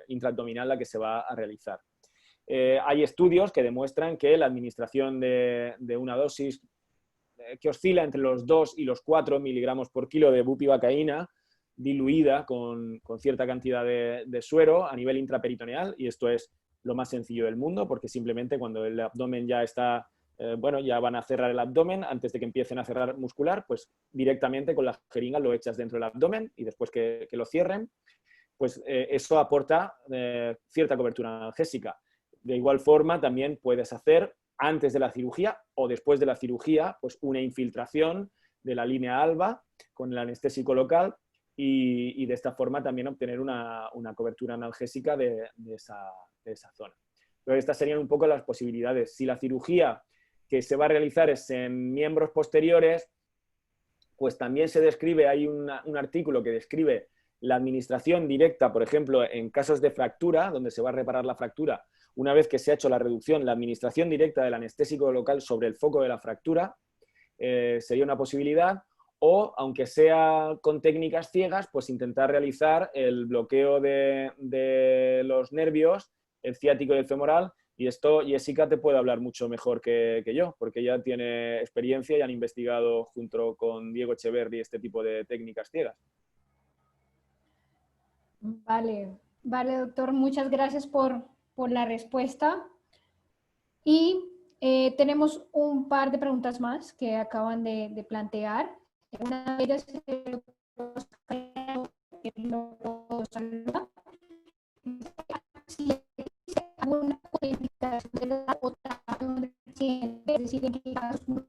Speaker 1: intraabdominal la que se va a realizar. Hay estudios que demuestran que la administración de una dosis que oscila entre los 2 y los 4 miligramos por kilo de bupivacaína diluida con cierta cantidad de suero a nivel intraperitoneal, y esto es lo más sencillo del mundo porque simplemente cuando el abdomen ya está bueno, ya van a cerrar el abdomen, antes de que empiecen a cerrar muscular, pues directamente con la jeringa lo echas dentro del abdomen y después que lo cierren, pues eso aporta cierta cobertura analgésica. De igual forma, también puedes hacer antes de la cirugía o después de la cirugía, pues una infiltración de la línea alba con el anestésico local y de esta forma también obtener una cobertura analgésica de esa zona. Pero estas serían un poco las posibilidades. Si la cirugía que se va a realizar es en miembros posteriores, pues también se describe, hay un artículo que describe la administración directa, por ejemplo, en casos de fractura, donde se va a reparar la fractura, una vez que se ha hecho la reducción, la administración directa del anestésico local sobre el foco de la fractura sería una posibilidad, o aunque sea con técnicas ciegas, pues intentar realizar el bloqueo de los nervios, el ciático y el femoral. Y esto Jessica te puede hablar mucho mejor que yo, porque ella tiene experiencia y han investigado junto con Diego Echeverri este tipo de técnicas ciegas.
Speaker 2: Vale, vale, doctor, muchas gracias por la respuesta. Y tenemos un par de preguntas más que acaban de plantear. Una de ellas si existe alguna codificación de la otra reciente, es decir, en qué casos no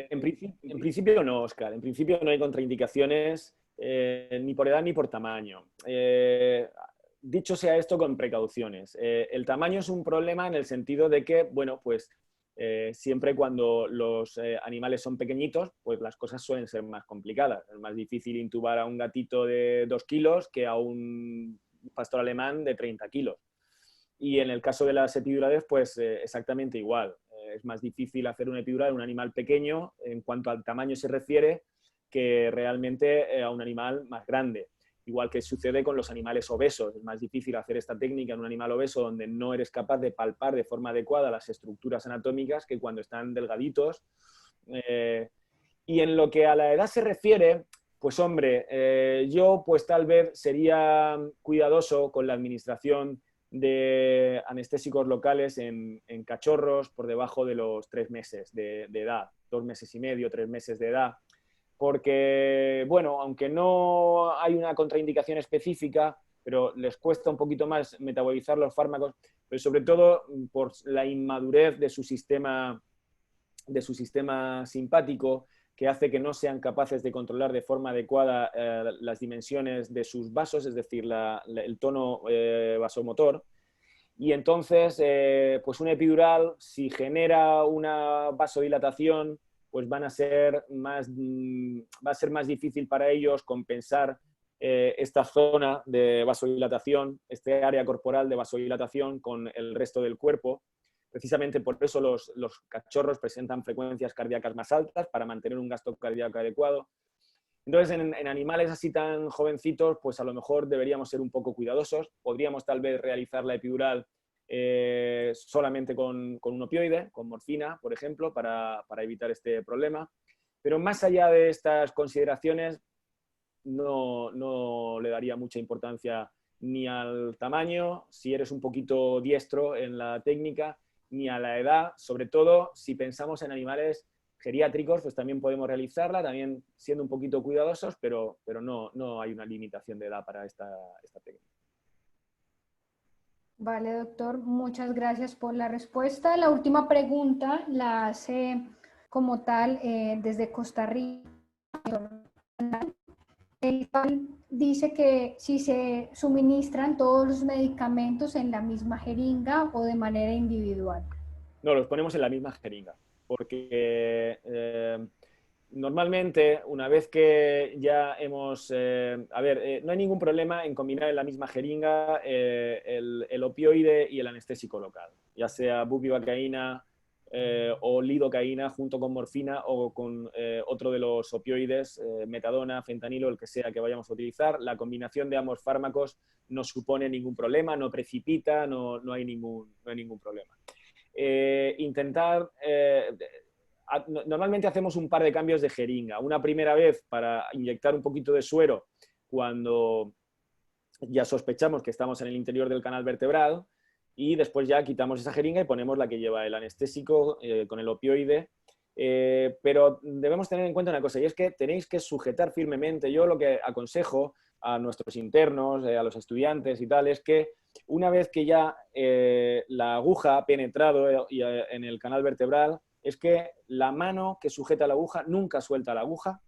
Speaker 1: en principio no, Oscar. En principio no hay contraindicaciones ni por edad ni por tamaño. dicho sea esto con precauciones. El tamaño es un problema en el sentido de que, bueno, pues siempre cuando los animales son pequeñitos, pues las cosas suelen ser más complicadas. Es más difícil intubar a un gatito de 2 kilos que a un pastor alemán de 30 kilos. Y en el caso de las epidurales, pues exactamente igual. Es más difícil hacer una epidural en un animal pequeño en cuanto al tamaño se refiere que realmente a un animal más grande. Igual que sucede con los animales obesos. Es más difícil hacer esta técnica en un animal obeso donde no eres capaz de palpar de forma adecuada las estructuras anatómicas que cuando están delgaditos. Y en lo que a la edad se refiere, pues hombre, yo pues tal vez sería cuidadoso con la administración de anestésicos locales en cachorros por debajo de los 3 meses de edad, 2 meses y medio, 3 meses de edad, porque, bueno, aunque no hay una contraindicación específica, pero les cuesta un poquito más metabolizar los fármacos, pero sobre todo por la inmadurez de su sistema simpático, que hace que no sean capaces de controlar de forma adecuada las dimensiones de sus vasos, es decir, el tono vasomotor. Y entonces, pues una epidural, si genera una vasodilatación, pues va a ser más difícil para ellos compensar esta zona de vasodilatación, este área corporal de vasodilatación con el resto del cuerpo. Precisamente por eso los cachorros presentan frecuencias cardíacas más altas para mantener un gasto cardíaco adecuado. Entonces, en animales así tan jovencitos, pues a lo mejor deberíamos ser un poco cuidadosos. Podríamos tal vez realizar la epidural solamente con un opioide, con morfina, por ejemplo, para evitar este problema. Pero más allá de estas consideraciones, no le daría mucha importancia ni al tamaño, si eres un poquito diestro en la técnica, ni a la edad. Sobre todo, si pensamos en animales geriátricos, pues también podemos realizarla, también siendo un poquito cuidadosos, pero no hay una limitación de edad para esta técnica.
Speaker 2: Vale, doctor, muchas gracias por la respuesta. La última pregunta la hace como tal desde Costa Rica. El cual dice que si se suministran todos los medicamentos en la misma jeringa o de manera individual.
Speaker 1: No, los ponemos en la misma jeringa, porque normalmente, una vez que ya hemos... no hay ningún problema en combinar en la misma jeringa el opioide y el anestésico local, ya sea bupivacaína o lidocaína junto con morfina o con otro de los opioides, metadona, fentanilo, el que sea que vayamos a utilizar. La combinación de ambos fármacos no supone ningún problema, no precipita, no hay ningún problema. Normalmente hacemos un par de cambios de jeringa. Una primera vez para inyectar un poquito de suero cuando ya sospechamos que estamos en el interior del canal vertebral, y después ya quitamos esa jeringa y ponemos la que lleva el anestésico con el opioide. Pero debemos tener en cuenta una cosa, y es que tenéis que sujetar firmemente. Yo lo que aconsejo a nuestros internos, a los estudiantes y tal, es que una vez que ya la aguja ha penetrado en el canal vertebral, es que la mano que sujeta la aguja nunca suelta la aguja,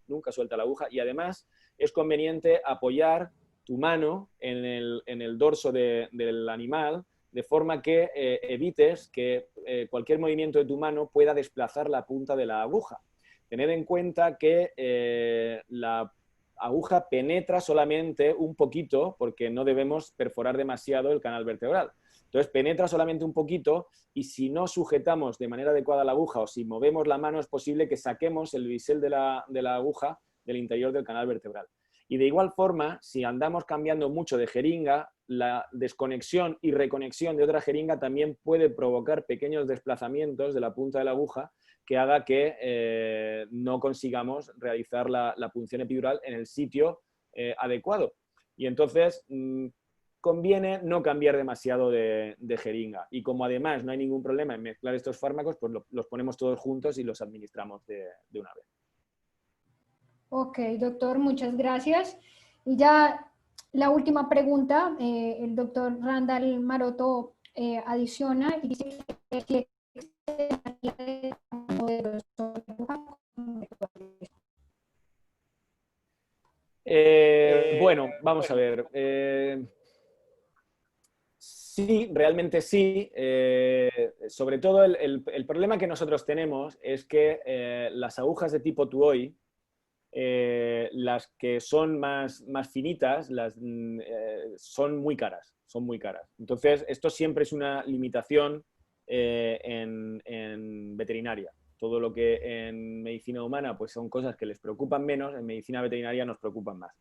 Speaker 1: y además es conveniente apoyar tu mano en el dorso del animal, de forma que evites que cualquier movimiento de tu mano pueda desplazar la punta de la aguja. Tened en cuenta que la aguja penetra solamente un poquito, porque no debemos perforar demasiado el canal vertebral. Entonces penetra solamente un poquito, y si no sujetamos de manera adecuada la aguja o si movemos la mano, es posible que saquemos el bisel de la aguja del interior del canal vertebral. Y de igual forma, si andamos cambiando mucho de jeringa, la desconexión y reconexión de otra jeringa también puede provocar pequeños desplazamientos de la punta de la aguja que haga que no consigamos realizar la punción epidural en el sitio adecuado. Y entonces conviene no cambiar demasiado de jeringa. Y como además no hay ningún problema en mezclar estos fármacos, pues los ponemos todos juntos y los administramos de una vez.
Speaker 2: Ok, doctor, muchas gracias. Y ya la última pregunta, el doctor Randall Maroto adiciona y dice que
Speaker 1: bueno, vamos a ver. Sí, realmente sí. Sobre todo el problema que nosotros tenemos es que las agujas de tipo Tuoi, las que son más finitas, son muy caras, son muy caras. Entonces, esto siempre es una limitación en veterinaria. Todo lo que en medicina humana pues son cosas que les preocupan menos, en medicina veterinaria nos preocupan más.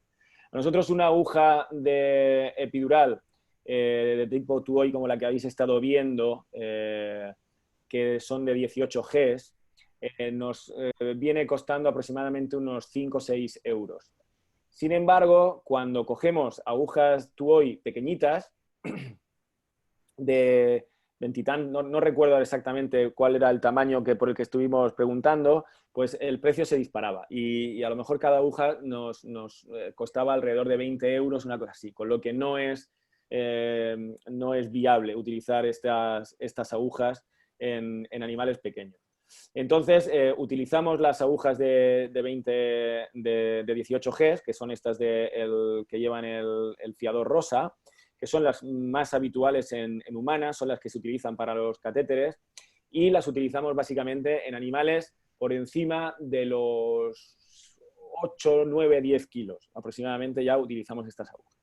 Speaker 1: A nosotros una aguja de epidural de tipo Tuoi como la que habéis estado viendo, que son de 18 Gs, nos viene costando aproximadamente unos 5 o 6 euros. Sin embargo, cuando cogemos agujas Tuoi pequeñitas, de Ventitán, no recuerdo exactamente cuál era el tamaño por el que estuvimos preguntando, pues el precio se disparaba y a lo mejor cada aguja nos costaba alrededor de 20 euros, una cosa así, con lo que no es viable utilizar estas agujas en animales pequeños. Entonces, utilizamos las agujas de 18 Gs, que son estas que llevan el fiador rosa, que son las más habituales en humanas, son las que se utilizan para los catéteres, y las utilizamos básicamente en animales por encima de los 8, 9, 10 kilos. Aproximadamente ya utilizamos estas agujas.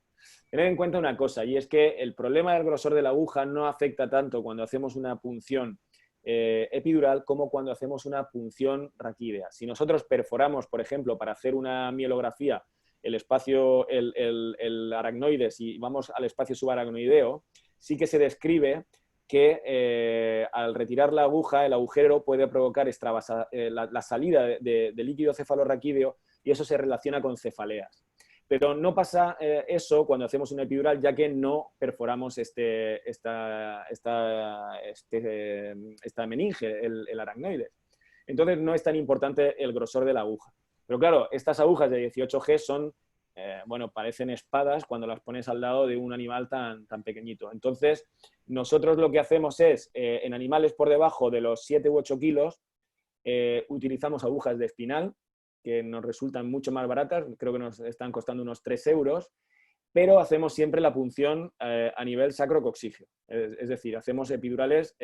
Speaker 1: Tener en cuenta una cosa, y es que el problema del grosor de la aguja no afecta tanto cuando hacemos una punción epidural como cuando hacemos una punción raquídea. Si nosotros perforamos, por ejemplo, para hacer una mielografía, el espacio, el aracnoide, si vamos al espacio subaracnoideo, sí que se describe que al retirar la aguja, el agujero puede provocar la salida de líquido cefalorraquídeo y eso se relaciona con cefaleas. Pero no pasa eso cuando hacemos una epidural, ya que no perforamos esta meninge, el aracnoide. Entonces no es tan importante el grosor de la aguja. Pero claro, estas agujas de 18G son, bueno, parecen espadas cuando las pones al lado de un animal tan pequeñito. Entonces, nosotros lo que hacemos es, en animales por debajo de los 7 u 8 kilos, utilizamos agujas de espinal, que nos resultan mucho más baratas, creo que nos están costando unos 3 euros, pero hacemos siempre la punción a nivel sacrocoxígeo. Es decir, hacemos epidurales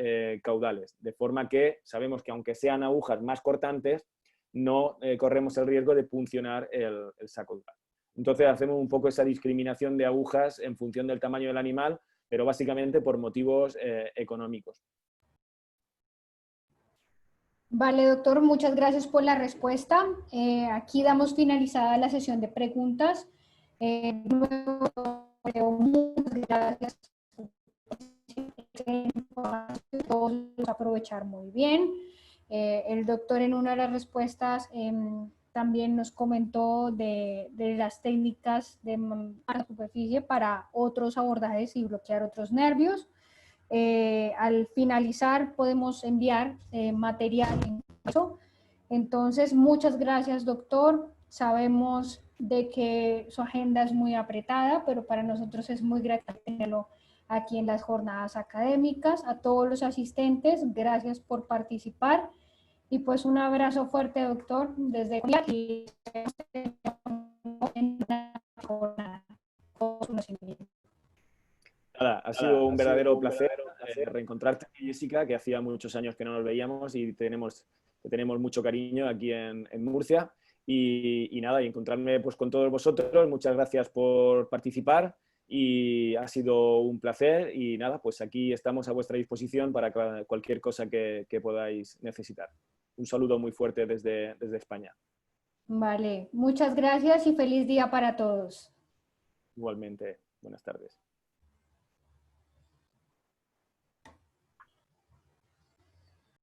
Speaker 1: caudales, de forma que sabemos que aunque sean agujas más cortantes, no corremos el riesgo de puncionar el saco dural. Entonces hacemos un poco esa discriminación de agujas en función del tamaño del animal, pero básicamente por motivos económicos.
Speaker 2: Vale, doctor, muchas gracias por la respuesta. Aquí damos finalizada la sesión de preguntas. Muchas gracias. Todos los aprovechar muy bien. El doctor en una de las respuestas también nos comentó de las técnicas de la superficie para otros abordajes y bloquear otros nervios. Al finalizar podemos enviar material en eso. Entonces, muchas gracias, doctor. Sabemos de que su agenda es muy apretada, pero para nosotros es muy gratificante tenerlo aquí en las jornadas académicas. A todos los asistentes, gracias por participar. Y pues un abrazo fuerte, doctor, desde aquí.
Speaker 1: Nada, ha sido un verdadero placer reencontrarte, Jessica, que hacía muchos años que no nos veíamos y tenemos mucho cariño aquí en Murcia. Y nada, y encontrarme pues, con todos vosotros. Muchas gracias por participar y ha sido un placer. Y nada, pues aquí estamos a vuestra disposición para cualquier cosa que podáis necesitar. Un saludo muy fuerte desde España.
Speaker 2: Vale, muchas gracias y feliz día para todos.
Speaker 1: Igualmente, buenas tardes.